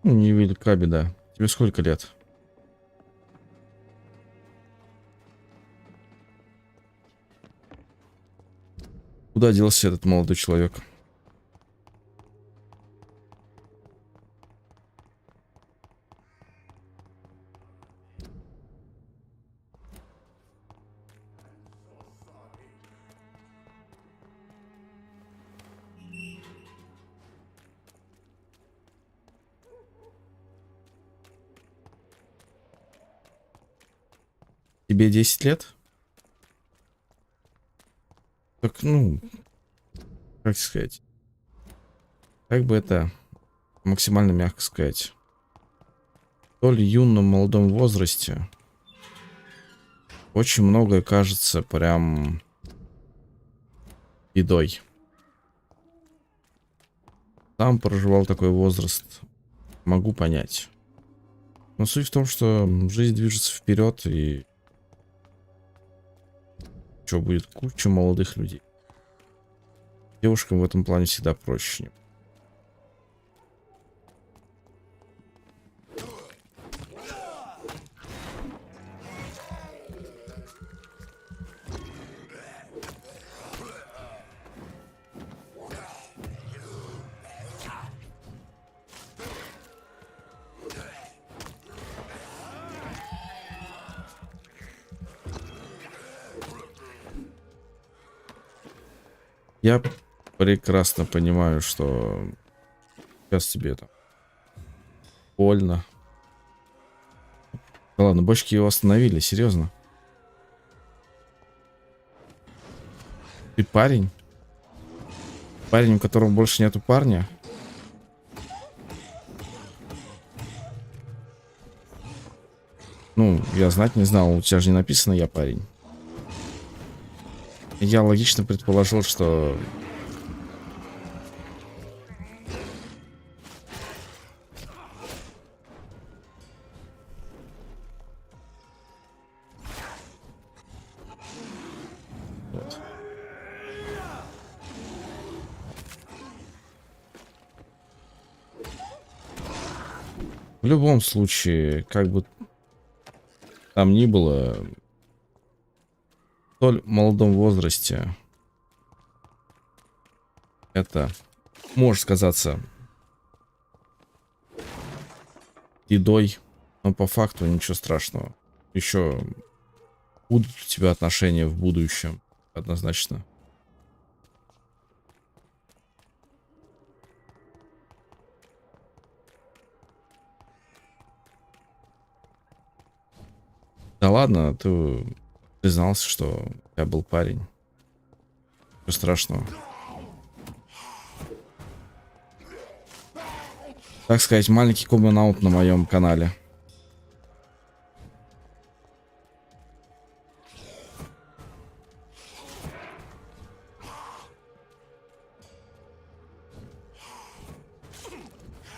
Невелика беда. Тебе сколько лет? Куда делся этот молодой человек? Тебе 10 лет? Так, ну, как сказать, как бы это максимально мягко сказать, в столь юном молодом возрасте очень многое кажется прям бедой. Сам проживал такой возраст, могу понять. Но суть в том, что жизнь движется вперед, и что будет куча молодых людей. Девушкам в этом плане всегда проще. Я прекрасно понимаю, что сейчас тебе это больно. Да ладно, бочки его остановили, серьезно. Ты парень? Парень, у которого больше нету парня? Ну, я знать не знал, у тебя же не написано «я парень». Я логично предположил, что... Вот. В любом случае, как бы там ни было, в столь молодом возрасте это может казаться едой, но по факту ничего страшного. Еще будут у тебя отношения в будущем, однозначно. Да ладно, ты признался, что у тебя был парень. Ничего страшного. Так сказать, маленький коммент-аут на моем канале.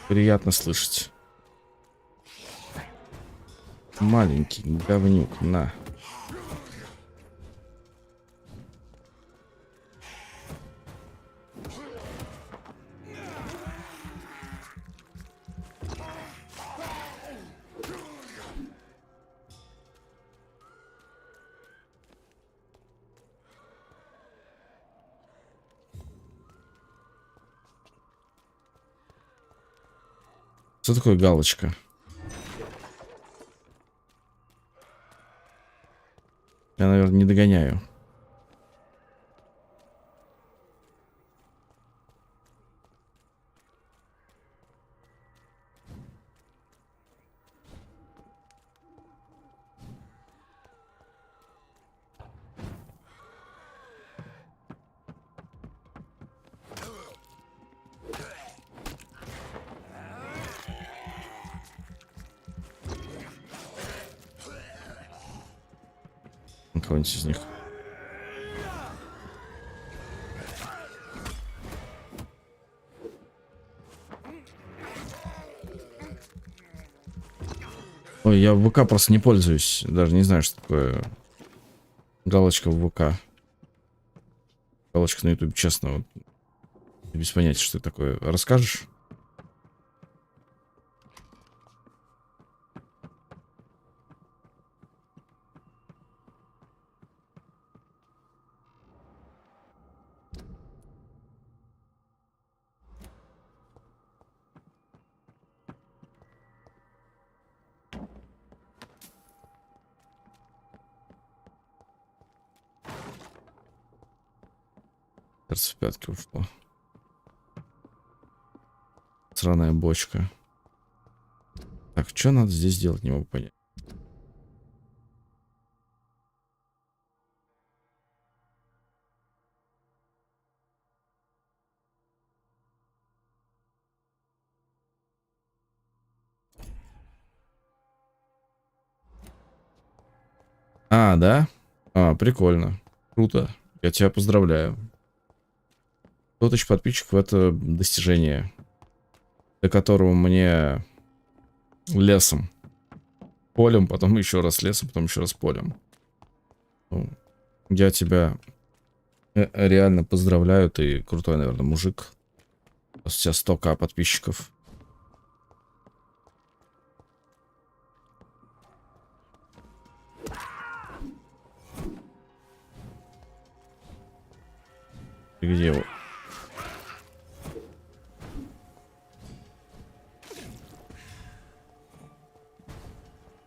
Приятно слышать. Маленький говнюк, на. Что такое галочка? Я, наверное, не догоняю. Кого-нибудь из них. Ой, я в ВК просто не пользуюсь. Даже не знаю, что такое галочка в ВК. Галочка на YouTube, честно, вот, без понятия, что это такое. Расскажешь? Сердце в пятки ушло. Сраная бочка. Так, что надо здесь делать, не могу понять. А, да? А, прикольно. Круто. Я тебя поздравляю. 100 тысяч подписчиков — это достижение, до которого мне лесом, полем, потом еще раз лесом, потом еще раз полем. Ну, я тебя реально поздравляю. Ты крутой, наверное, мужик. У тебя 100к подписчиков. Ты где его?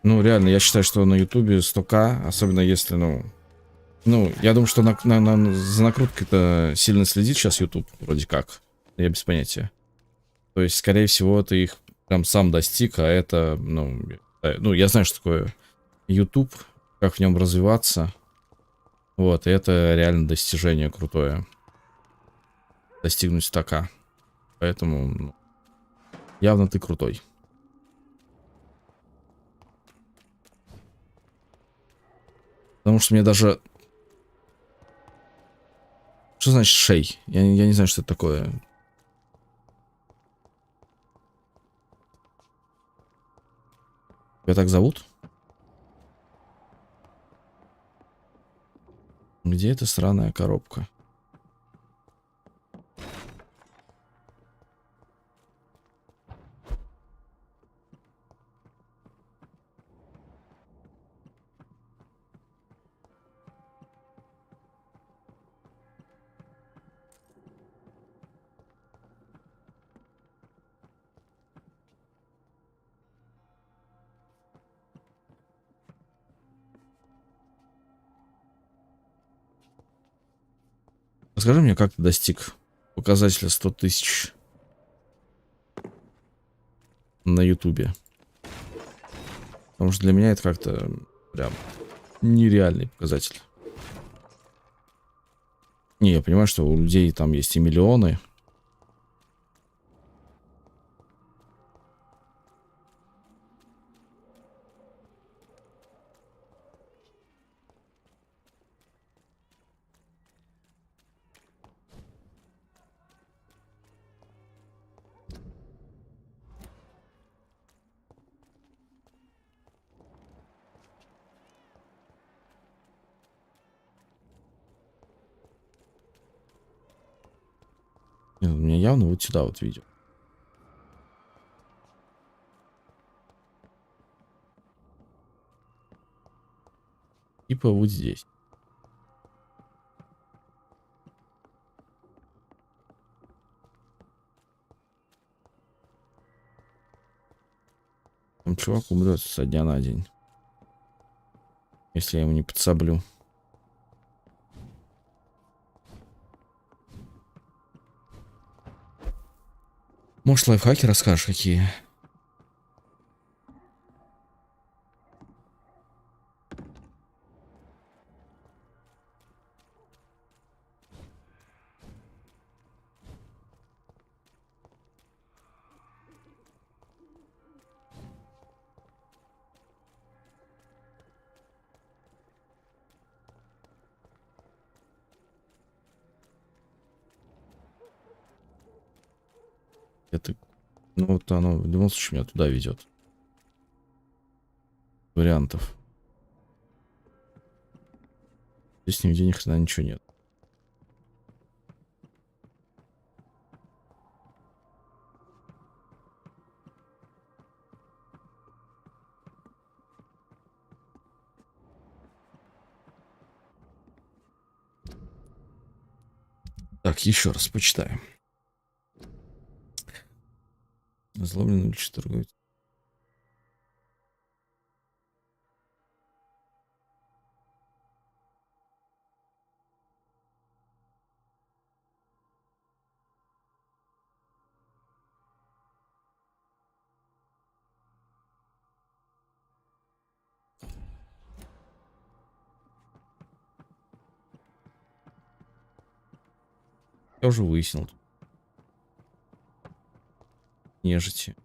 Ну, реально, я считаю, что на Ютубе 100к, особенно если, ну, я думаю, что за накруткой-то сильно следит сейчас YouTube, вроде как. Я без понятия. То есть, скорее всего, ты их прям сам достиг, а это, ну, я знаю, что такое YouTube, как в нем развиваться. Вот, и это реально достижение крутое. Достигнуть 100к. Поэтому, ну, явно ты крутой. Потому что мне даже... Что значит шей? Я не знаю, что это такое. Тебя так зовут? Где эта сраная коробка? Расскажи мне, как ты достиг показателя 100 тысяч на Ютубе. Потому что для меня это как-то прям нереальный показатель. Не, я понимаю, что у людей там есть и миллионы. Нет, у меня явно вот сюда вот видео. Типа вот здесь. Там чувак умрет со дня на день. Если я ему не подсоблю. Может, лайфхаки расскажешь, какие? Это, ну вот оно в любом случае меня туда ведет. Вариантов. Здесь нигде ни хрена ничего нет. Так, еще раз почитаем. Злобленный уличный торговец. Я уже выяснил. Нежити.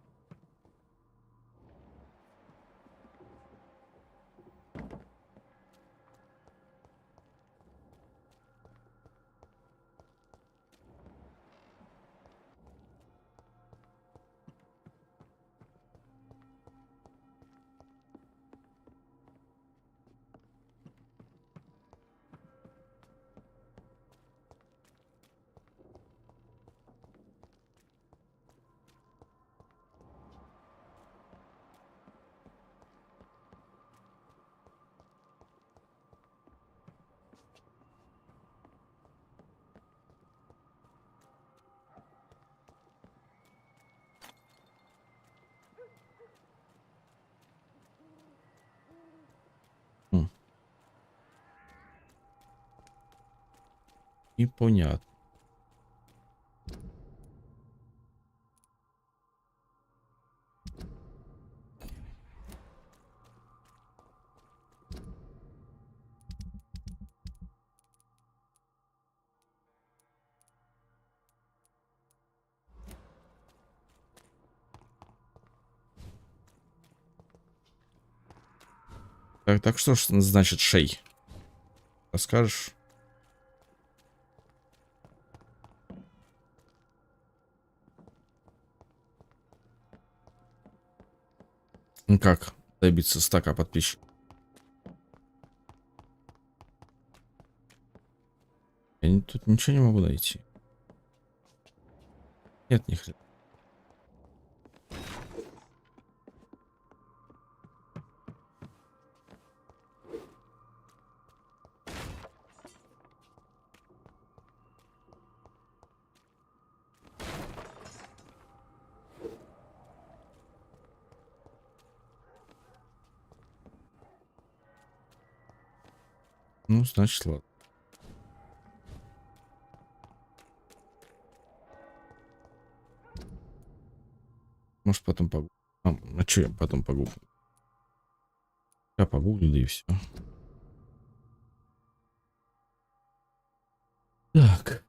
Непонятно. Так что ж значит шей? Расскажешь? Ну как добиться стака подписчиков? Тут ничего не могу найти. Нет, ни хрена. Ну, значит, ладно. Может, потом погуглю. А что я потом погуглю? Я погуглю, да и все. Так.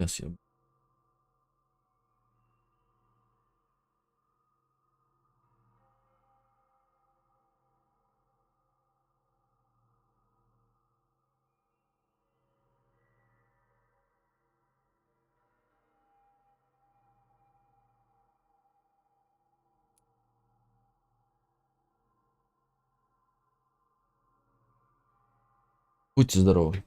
Сейчас я... Будьте здоровы.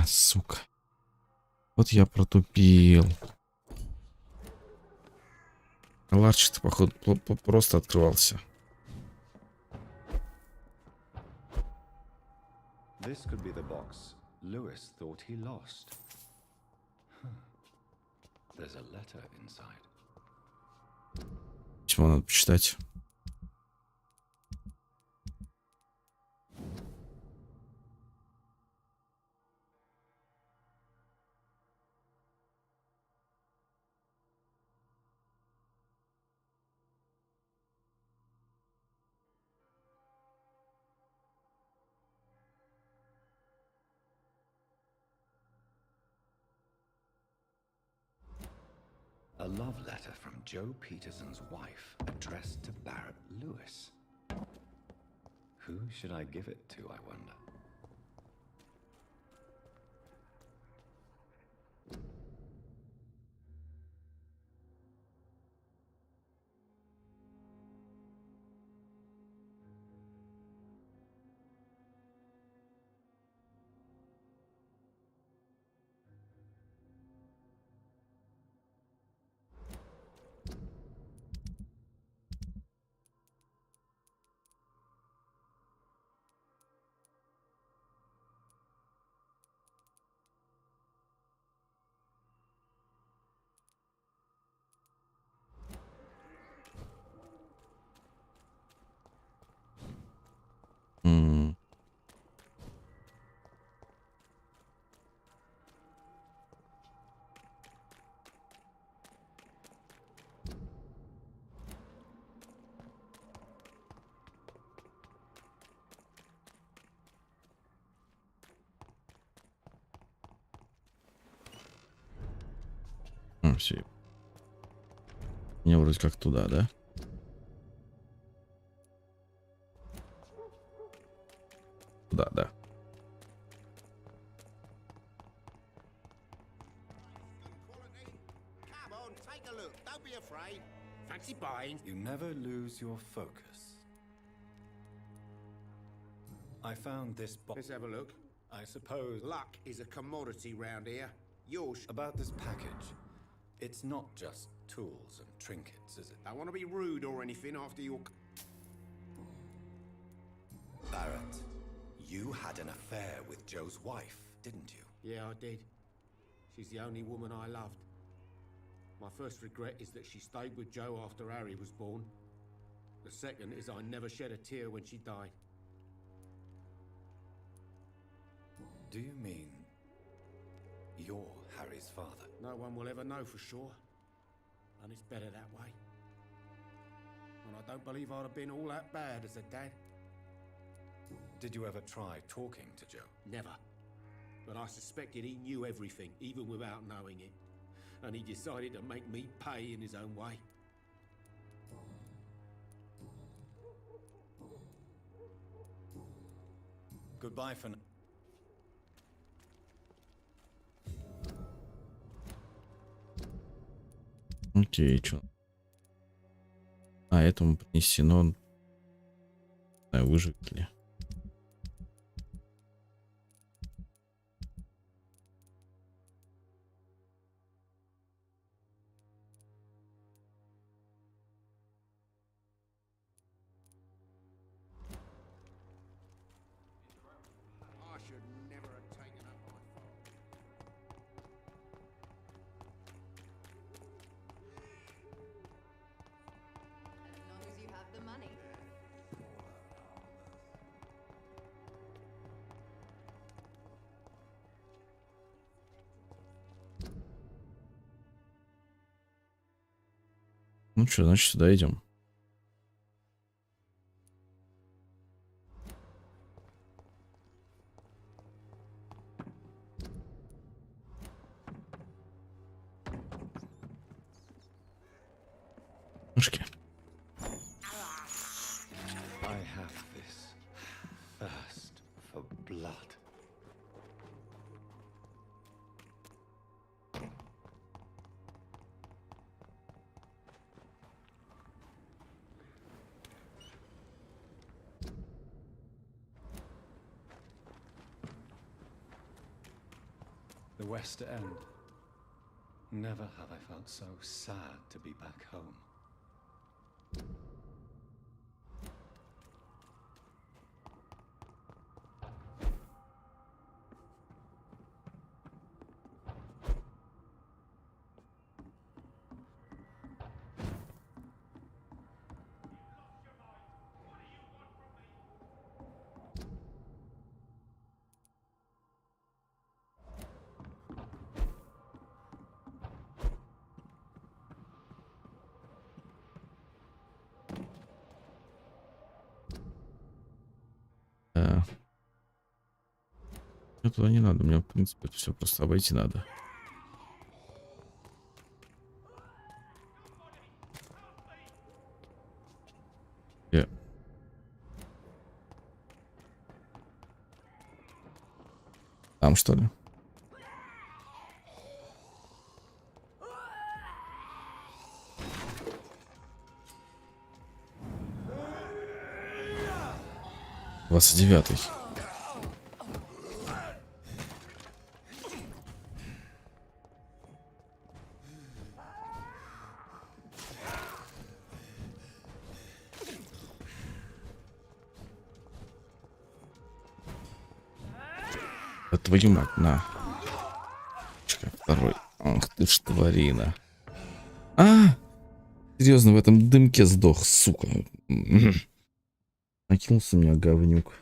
Сука. Вот я протупил. Ларчик-то, походу, просто открывался. This could be the box Lewis thought he lost. There's a letter inside. Письмо надо почитать. A love letter from Joe Peterson's wife, addressed to Barrett Lewis. Who should I give it to, I wonder? Все. Мне вроде как туда, да? Туда, да. You never lose your focus. I found this box. Let's have a look. I suppose Luck is a commodity round here. Yours. about this package. It's not just tools and trinkets, is it? I want to be rude or anything after your... Barrett, you had an affair with Joe's wife, didn't you? Yeah, I did. She's the only woman I loved. My first regret is that she stayed with Joe after Harry was born. The second is I never shed a tear when she died. Do you mean you're Harry's father? No one will ever know for sure. And it's better that way. And I don't believe I'd have been all that bad as a dad. Did you ever try talking to Joe? Never. But I suspected he knew everything, even without knowing it. And he decided to make me pay in his own way. Goodbye for now. Окей, что? А, этому принесено... Выжить ли? I should never have taken up my phone. As long as you have the money. Ну что, значит, сюда идем. Мышки. I have this thirst for blood. The West End. Never have I felt so sad to be back home. Мне туда не надо, мне, в принципе, это все просто обойти надо. Там, что ли? Двадцать девятый. Твою мать, на. Второй. Ах ты ж тварина. Серьезно, в этом дымке сдох, сука. Накинулся меня говнюк.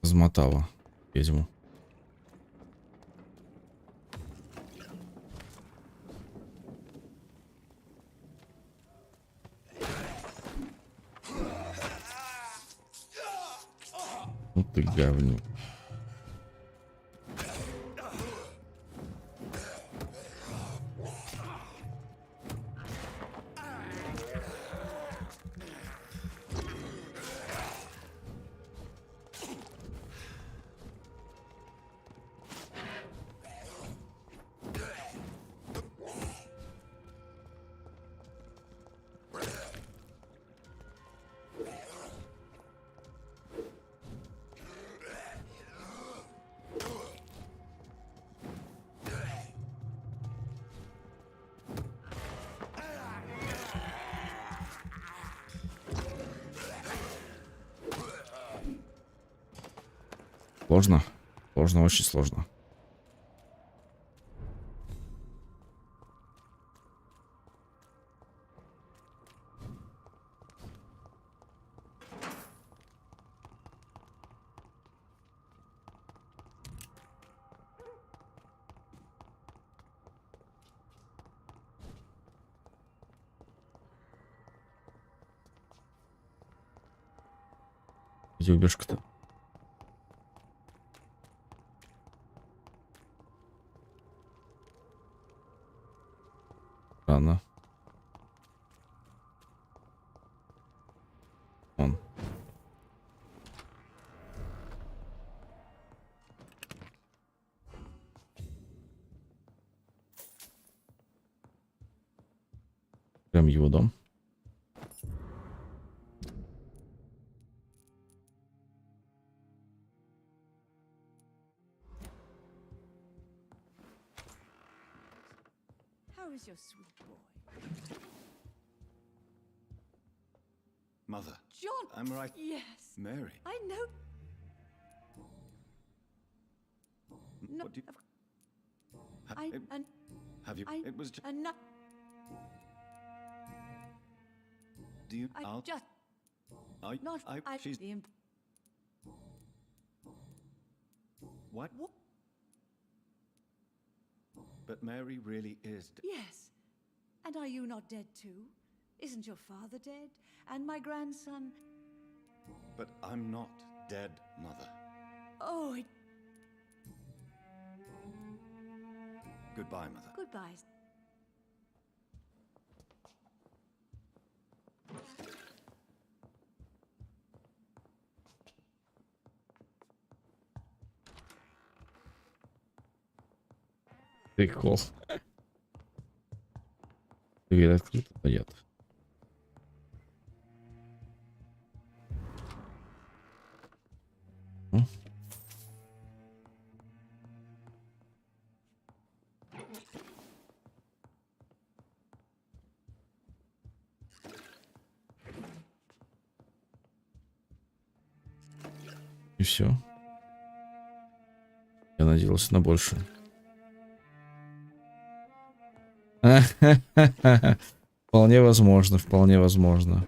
Размотала ведьму. Ну ты говнюк. Сложно. Сложно, очень сложно. Где убежка-то? Рано. Он. Прям его дом. How is your sweet boy? Mother. John! I'm right. Yes. Mary. I know. No. What do you... Have you... It was just... Enough. Do you... I just... Not... She's... The What? But Mary really is... Yes. And are you not dead too? Isn't your father dead? And my grandson... But I'm not dead, Mother. Oh, Goodbye, Mother. Goodbye. Прикол. Дверь открыта, нет. И все. Я надеялся на большее. Вполне возможно, вполне возможно.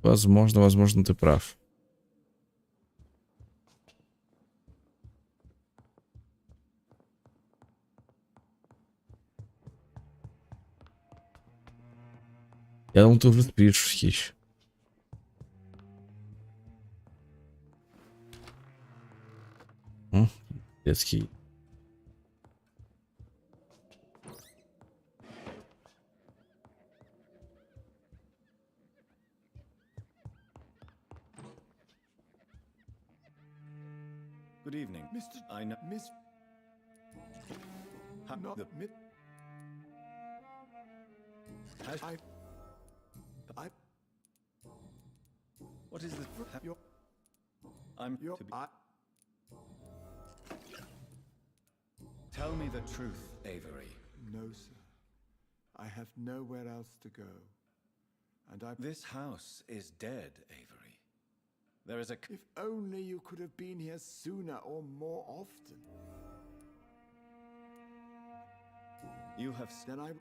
Возможно, ты прав. Я думал, ты уже спишь, хищ. Детский. Good evening, Mr. I know... Miss... Not the... mid... Has... I... What is this? Your... I'm... Your... to be... Tell me the truth, Avery. No, sir. I have nowhere else to go. And I... This house is dead, Avery. There is a... If only you could have been here sooner or more often. You have... Then I...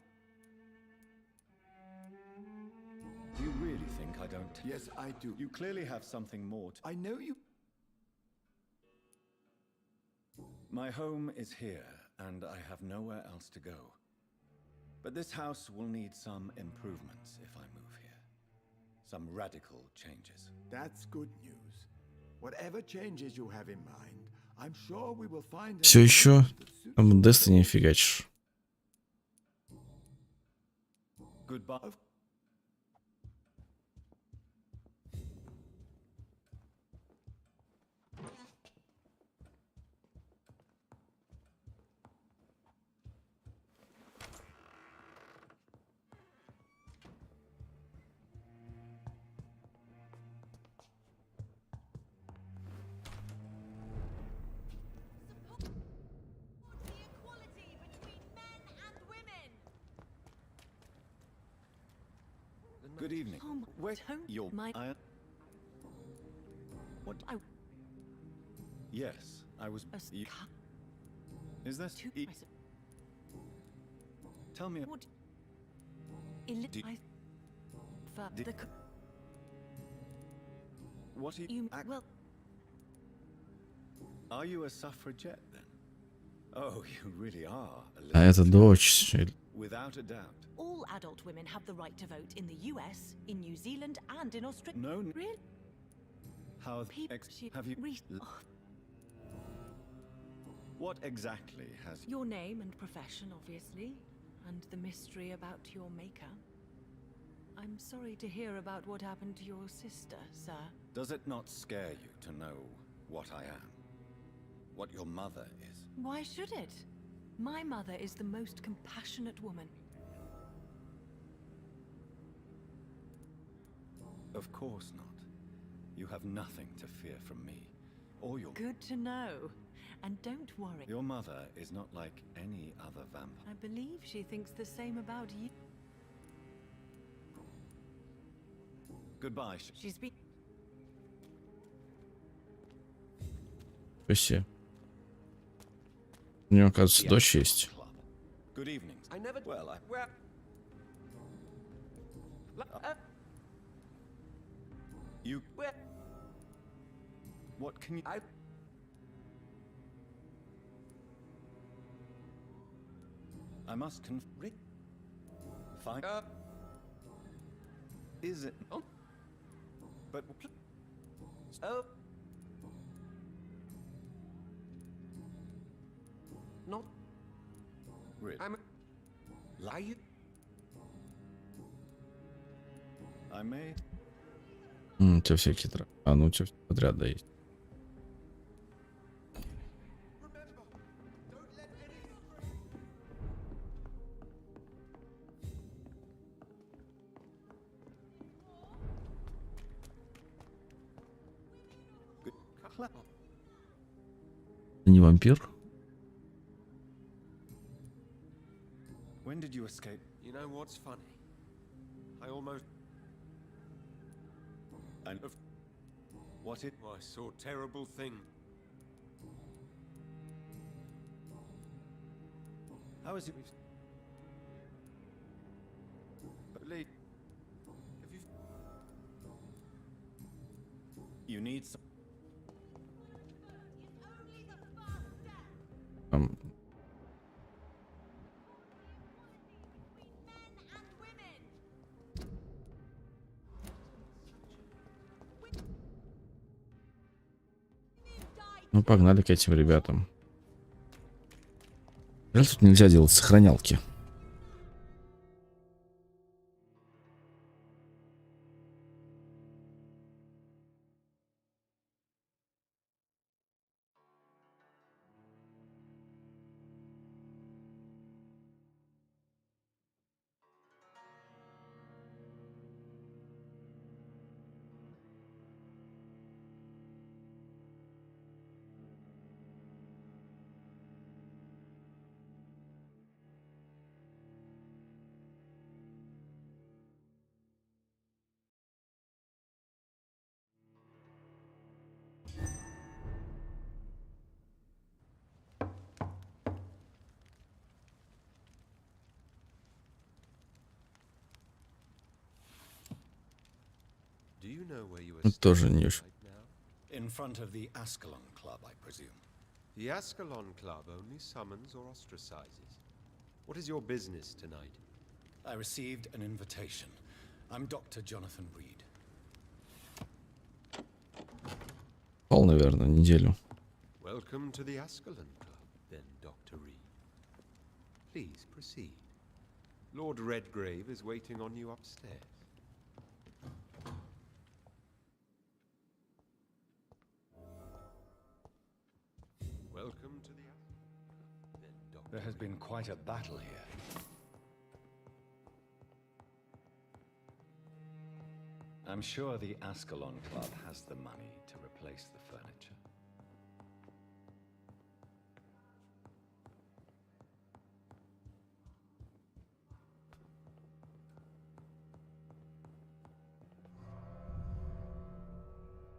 Do you really think I don't... Yes, I do. You clearly have something more to... I know you... My home is here, and I have nowhere else to go. But this house will need some improvements if I move here. some radical changes. That's good news. Whatever changes you have in mind, I'm sure we will find. Все еще там Destiny фигачишь. Goodbye. Good evening. Wait, you're what? Yes, I was. Is this? Tell me. What? What are you? Well, are you a suffragette then? Oh, you really are. А это дочь. Without a doubt. All adult women have the right to vote in the US, in New Zealand, and in Australia. No. Really? How have you? What exactly has Your name and profession, obviously, and the mystery about your maker. I'm sorry to hear about what happened to your sister, sir. Does it not scare you to know what I am? What your mother is? Why should it? My mother is the most compassionate woman. Of course not. You have nothing to fear from me, or your... Good to know. And don't worry. Your mother is not like any other vampire. I believe she thinks the same about you. Goodbye. She's been... Спасибо. У него, оказывается, дочь есть. Good evening. I never... Well, I... You... What can you... I must fine. Is it... Oh. But... Oh. Not... Really? I'm... Lie? I may... У тебя всякие тра... А, ну у тебя подряд, да, есть. Не вампир? When did you escape? You know what's funny? I almost... And of what it... I saw terrible things. How is it? But Lee, have you... You need some... Ну, погнали к этим ребятам. Жаль, тут нельзя делать сохранялки. Тоже не очень. In front of the Ascalon Club, I presume. The Ascalon Club only summons or ostracizes. What is your business tonight? I received an invitation. I'm Dr. Jonathan Reed. Пал, наверное, неделю. Welcome to the Ascalon Club, then, Dr. Reed. Please proceed. Lord Redgrave is waiting on you upstairs. Welcome to the Ascalon Club, then, Dr. There has been quite a battle here. I'm sure the Ascalon Club has the money to replace the furniture.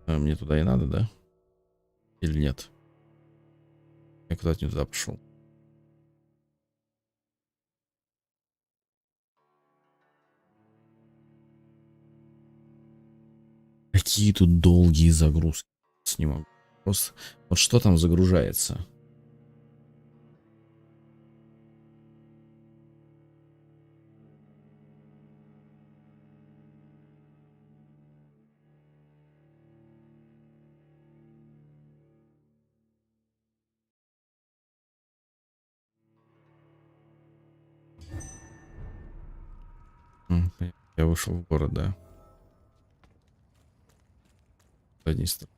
А мне туда и надо, да? Или нет? Я куда-то не туда пошел. Какие тут долгие загрузки. Не могу. Просто вот что там загружается? Я вышел в город, да. Задней стороны.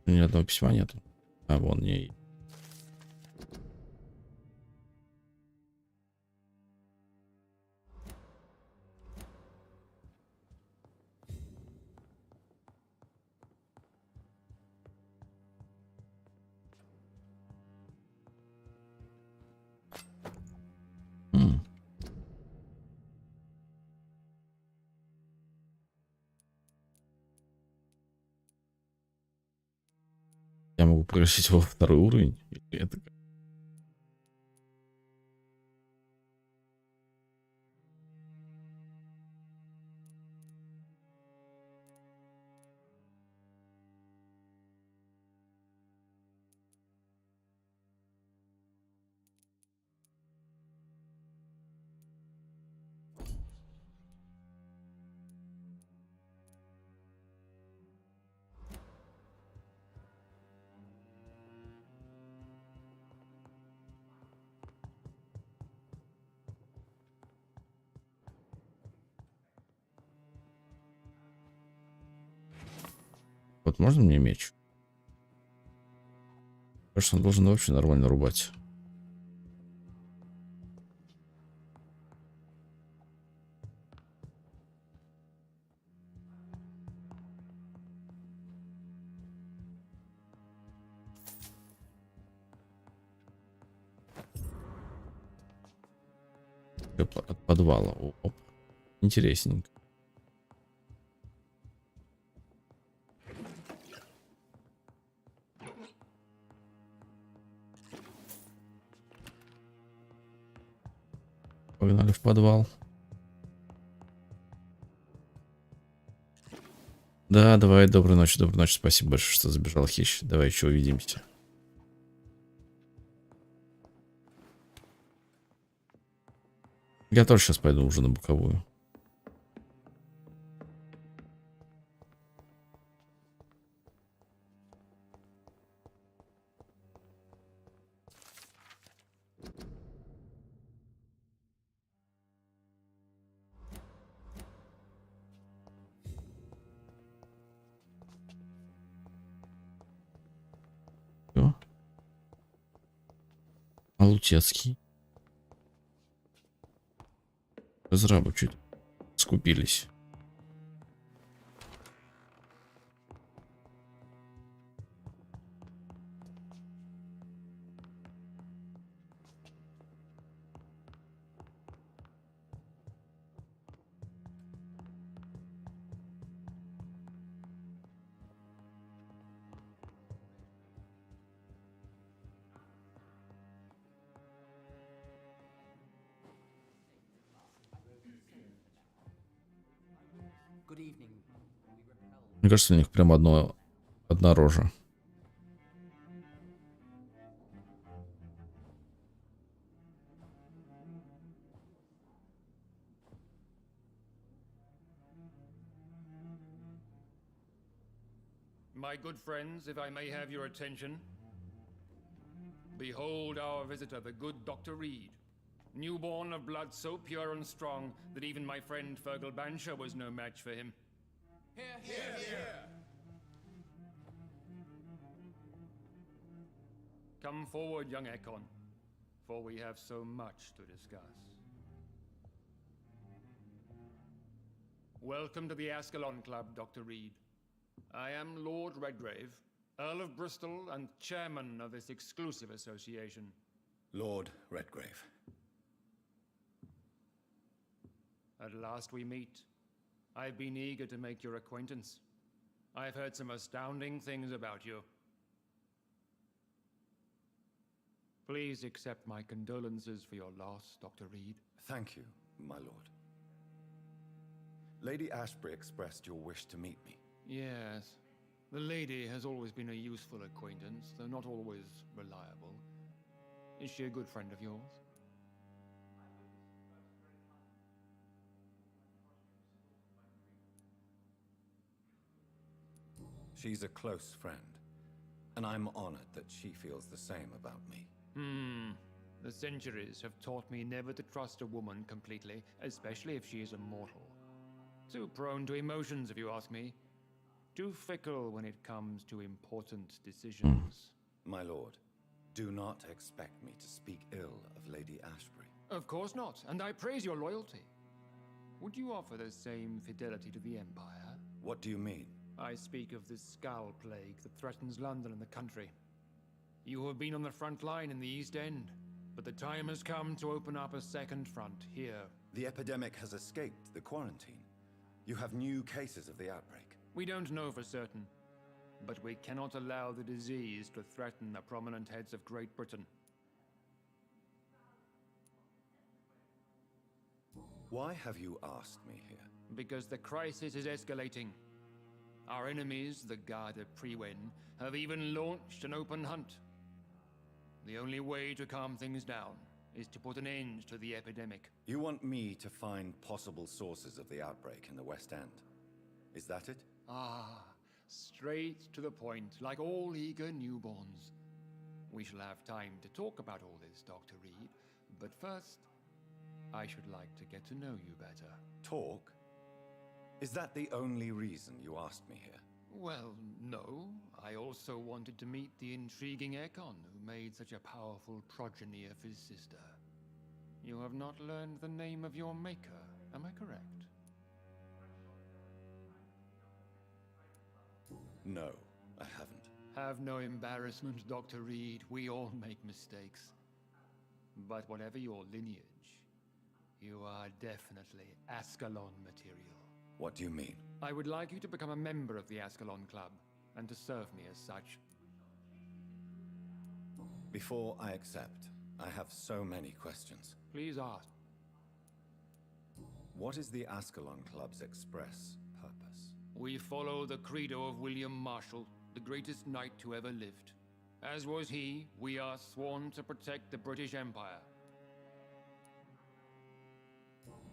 Ни одного письма нету. А, вон не. Я могу превратить его во второй уровень. Это... Вот можно мне меч? Кажется, он должен вообще нормально рубать. От подвала. Оп. Интересненько. Погнали в подвал. Да, давай, доброй ночи, спасибо большое, что забежал, Хищ. Давай еще увидимся. Я тоже сейчас пойду уже на боковую. Лутецкий. Разрабы чуть скупились. Мне кажется, у них прям одна рожа. My good friends, if I may have your attention. Behold our visitor, the good Dr. Reed. Newborn of blood so pure and strong that even my friend Fergal Bansher was no match for him. Here, here, here! Come forward, young Ekon, for we have so much to discuss. Welcome to the Ascalon Club, Dr. Reed. I am Lord Redgrave, Earl of Bristol and chairman of this exclusive association. Lord Redgrave. At last we meet. I've been eager to make your acquaintance. I've heard some astounding things about you. Please accept my condolences for your loss, Dr. Reed. Thank you, my lord. Lady Ashbury expressed your wish to meet me. Yes. The lady has always been a useful acquaintance, though not always reliable. Is she a good friend of yours? She's a close friend, and I'm honored that she feels the same about me. The centuries have taught me never to trust a woman completely, especially if she is a mortal. Too prone to emotions, if you ask me. Too fickle when it comes to important decisions. My lord, do not expect me to speak ill of Lady Ashbury. Of course not, and I praise your loyalty. Would you offer the same fidelity to the Empire? What do you mean? I speak of the Skull Plague that threatens London and the country. You have been on the front line in the East End, but the time has come to open up a second front here. The epidemic has escaped the quarantine. You have new cases of the outbreak. We don't know for certain, but we cannot allow the disease to threaten the prominent heads of Great Britain. Why have you asked me here? Because the crisis is escalating. Our enemies, the Garda Priwen, have even launched an open hunt. The only way to calm things down is to put an end to the epidemic. You want me to find possible sources of the outbreak in the West End? Is that it? Ah, straight to the point, like all eager newborns. We shall have time to talk about all this, Dr. Reed, but first, I should like to get to know you better. Talk? Is that the only reason you asked me here? Well, no. I also wanted to meet the intriguing Ekon, who made such a powerful progeny of his sister. You have not learned the name of your maker, am I correct? No, I haven't. Have no embarrassment, Dr. Reed. We all make mistakes. But whatever your lineage, you are definitely Ascalon material. What do you mean? I would like you to become a member of the Ascalon Club, and to serve me as such. Before I accept, I have so many questions. Please ask. What is the Ascalon Club's express purpose? We follow the credo of William Marshall, the greatest knight who ever lived. As was he, we are sworn to protect the British Empire.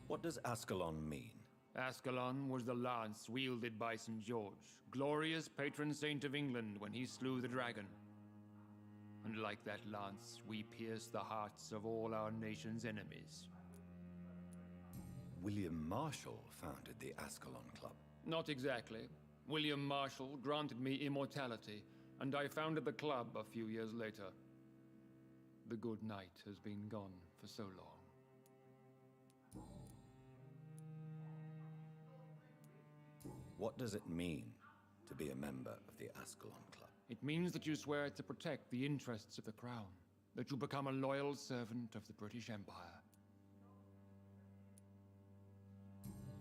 What does Ascalon mean? Ascalon was the lance wielded by St. George, glorious patron saint of England when he slew the dragon. And like that lance, we pierce the hearts of all our nation's enemies. William Marshall founded the Ascalon Club. Not exactly. William Marshall granted me immortality, and I founded the club a few years later. The good knight has been gone for so long. What does it mean to be a member of the Ascalon Club? It means that you swear to protect the interests of the crown, that you become a loyal servant of the British Empire.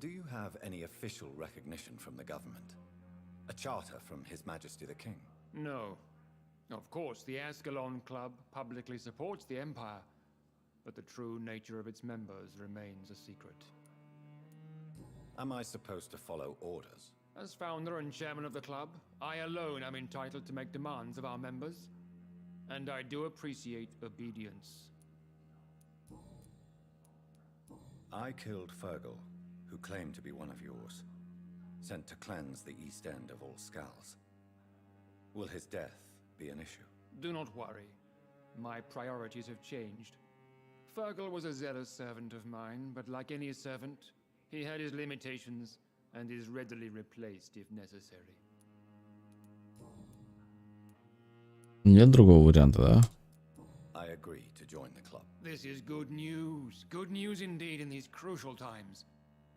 Do you have any official recognition from the government? A charter from His Majesty the King? No. Of course, the Ascalon Club publicly supports the Empire, but the true nature of its members remains a secret. Am I supposed to follow orders? As founder and chairman of the club, I alone am entitled to make demands of our members, and I do appreciate obedience. I killed Fergal, who claimed to be one of yours, sent to cleanse the East End of all Skulls. Will his death be an issue? Do not worry. My priorities have changed. Fergal was a zealous servant of mine, but like any servant, he had his limitations and is readily replaced if necessary. Нет другого варианта, да? I agree to join the club. This is good news. Good news indeed in these crucial times.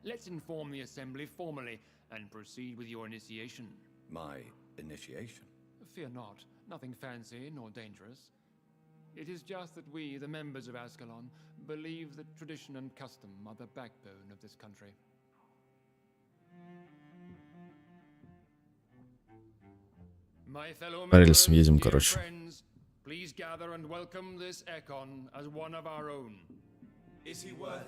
Let's inform the Assembly formally and proceed with your initiation. My initiation? Fear not. Nothing fancy nor dangerous. It is just that we, the members of Ascalon, believe that tradition and custom are the backbone of this country. My fellow По рельсам едем, dear короче. friends, please gather and welcome this Ekon as one of our own. Is he worthy?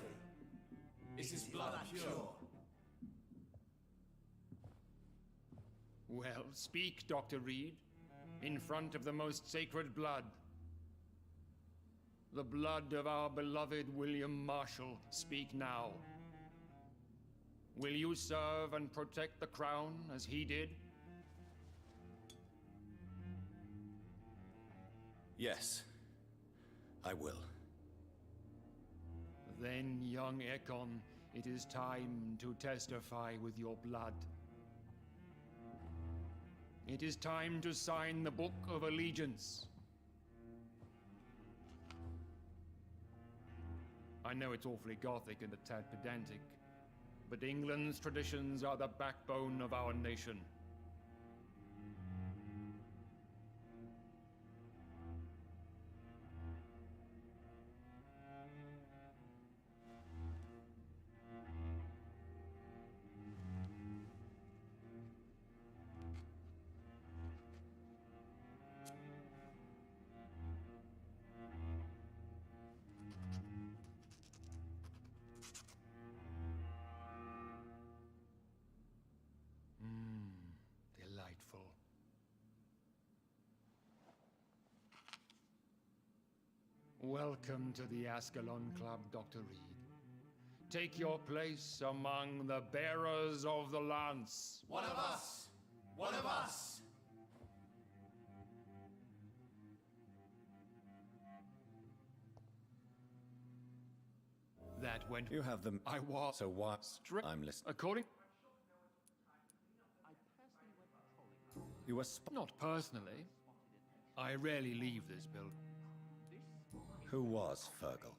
Is his blood pure? Well, speak, Dr. Reed, in front of the most sacred blood. The blood of our beloved William Marshall, speak now. Will you serve and protect the crown as he did? Yes, I will. Then, young Ekon, it is time to testify with your blood. It is time to sign the Book of Allegiance. I know it's awfully gothic and a tad pedantic, but England's traditions are the backbone of our nation. Delightful. Welcome to the Ascalon Club, Dr. Reed. Take your place among the bearers of the lance. One of us! One of us! That went. You have them. I was. So what? I'm listening. According. You were Not personally. I rarely leave this building. Who was Fergal?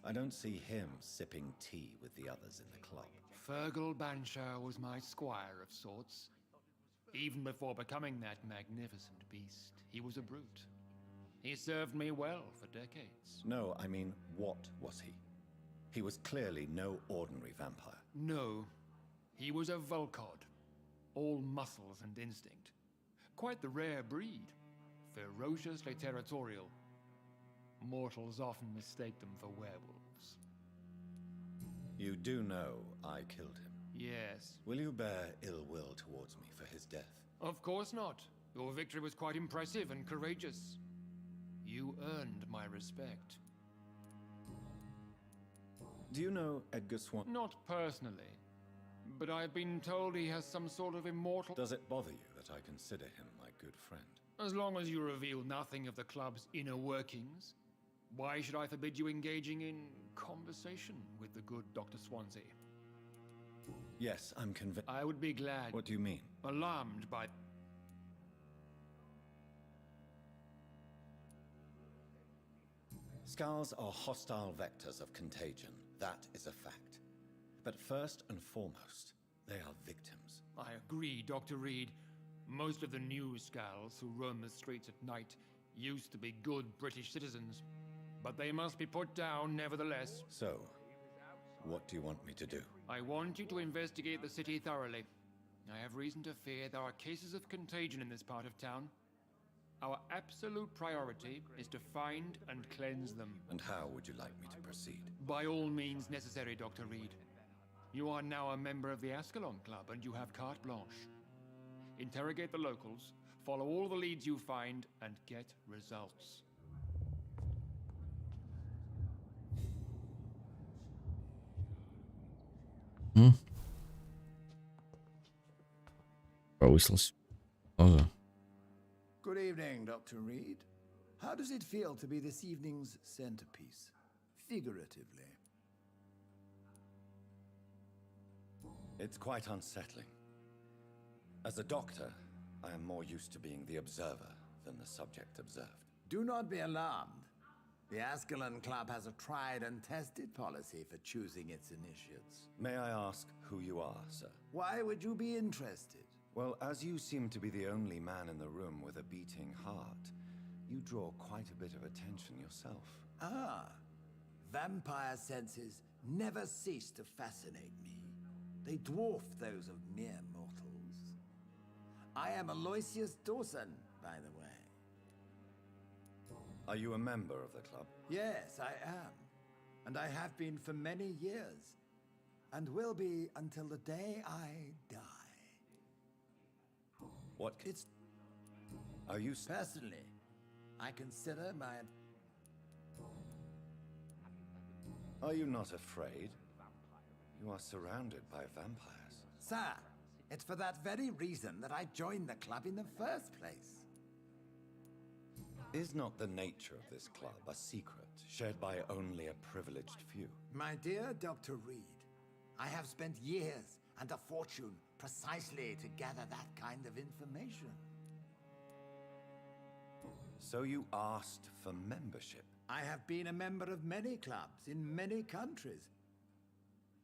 I don't see him sipping tea with the others in the club. Fergal Banshire was my squire of sorts. Even before becoming that magnificent beast, he was a brute. He served me well for decades. No, I mean, what was he? He was clearly no ordinary vampire. No, he was a Volcod. All muscles and instinct. Quite the rare breed. Ferociously territorial. Mortals often mistake them for werewolves. You do know I killed him. Yes. Will you bear ill will towards me for his death? Of course not. Your victory was quite impressive and courageous. You earned my respect. Do you know Edgar Swan? Not personally, but I've been told he has some sort of immortal... Does it bother you that I consider him my good friend? As long as you reveal nothing of the club's inner workings, why should I forbid you engaging in conversation with the good Dr. Swansea? Yes, I'm convinced. I would be glad. What do you mean? Alarmed by... Skulls are hostile vectors of contagion. That is a fact. But first and foremost, they are victims. I agree, Dr. Reed. Most of the new Skulls who roam the streets at night used to be good British citizens. But they must be put down nevertheless. So, what do you want me to do? I want you to investigate the city thoroughly. I have reason to fear there are cases of contagion in this part of town. Our absolute priority is to find and cleanse them. And how would you like me to proceed? By all means necessary, Dr. Reed. You are now a member of the Ascalon Club and you have carte blanche. Interrogate the locals, follow all the leads you find, and get results. Повысился. Ага. Good evening, Dr. Reed. How does it feel to be this evening's centerpiece? Figuratively. It's quite unsettling. As a doctor, I am more used to being the observer than the subject observed. Do not be alarmed. The Ascalon Club has a tried and tested policy for choosing its initiates. May I ask who you are, sir? Why would you be interested? Well, as you seem to be the only man in the room with a beating heart, you draw quite a bit of attention yourself. Ah, vampire senses never cease to fascinate me. They dwarf those of mere mortals. I am Aloysius Dawson, by the way. Are you a member of the club? Yes, I am. And I have been for many years. And will be until the day I die. What? Are you... Personally, I consider my... Are you not afraid? You are surrounded by vampires. Sir, it's for that very reason that I joined the club in the first place. Is not the nature of this club a secret, shared by only a privileged few? My dear Dr. Reed, I have spent years and a fortune precisely to gather that kind of information. So you asked for membership? I have been a member of many clubs in many countries.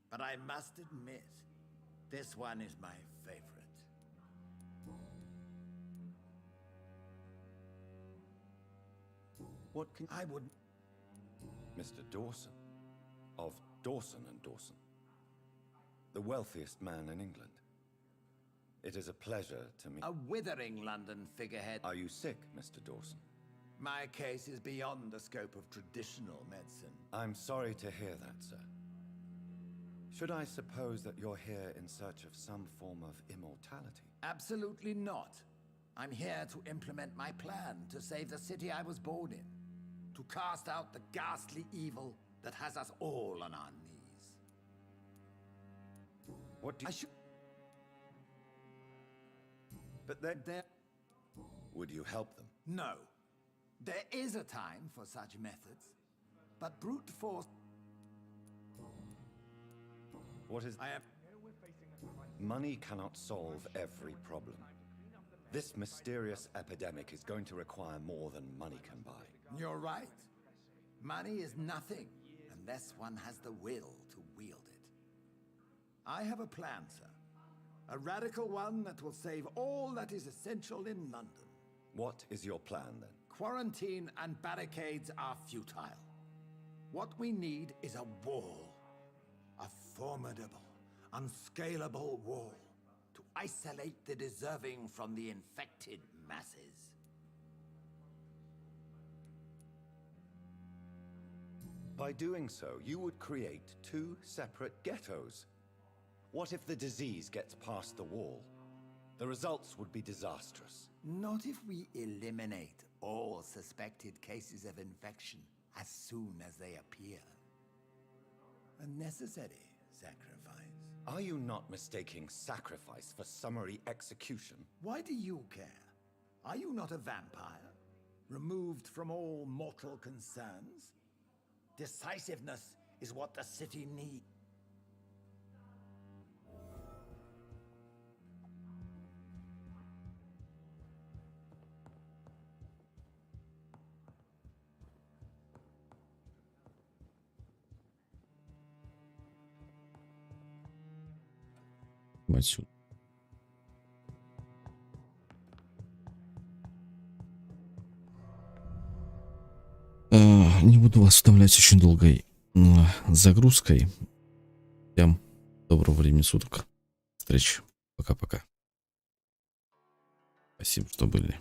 But I must admit, this one is my favorite. What can... I would... Mr. Dawson, of Dawson and Dawson, the wealthiest man in England. It is a pleasure to meet... A withering London figurehead. Are you sick, Mr. Dawson? My case is beyond the scope of traditional medicine. I'm sorry to hear that, sir. Should I suppose that you're here in search of some form of immortality? Absolutely not. I'm here to implement my plan to save the city I was born in. To cast out the ghastly evil that has us all on our knees. What do you... I should... But there... Would you help them? No. There is a time for such methods. But brute force... What is... I have... Money cannot solve every problem. This mysterious epidemic is going to require more than money can buy. You're right. Money is nothing unless one has the will to wield it. I have a plan, sir. A radical one that will save all that is essential in London. What is your plan, then? Quarantine and barricades are futile. What we need is a wall. A formidable, unscalable wall to isolate the deserving from the infected masses. By doing so, you would create two separate ghettos. What if the disease gets past the wall? The results would be disastrous. Not if we eliminate all suspected cases of infection as soon as they appear. A necessary sacrifice. Are you not mistaking sacrifice for summary execution? Why do you care? Are you not a vampire? Removed from all mortal concerns? Decisiveness is what the city needs. отсюда. Не буду вас утомлять очень долгой загрузкой. Всем доброго времени суток. Встречи. Пока-пока. Спасибо, что были.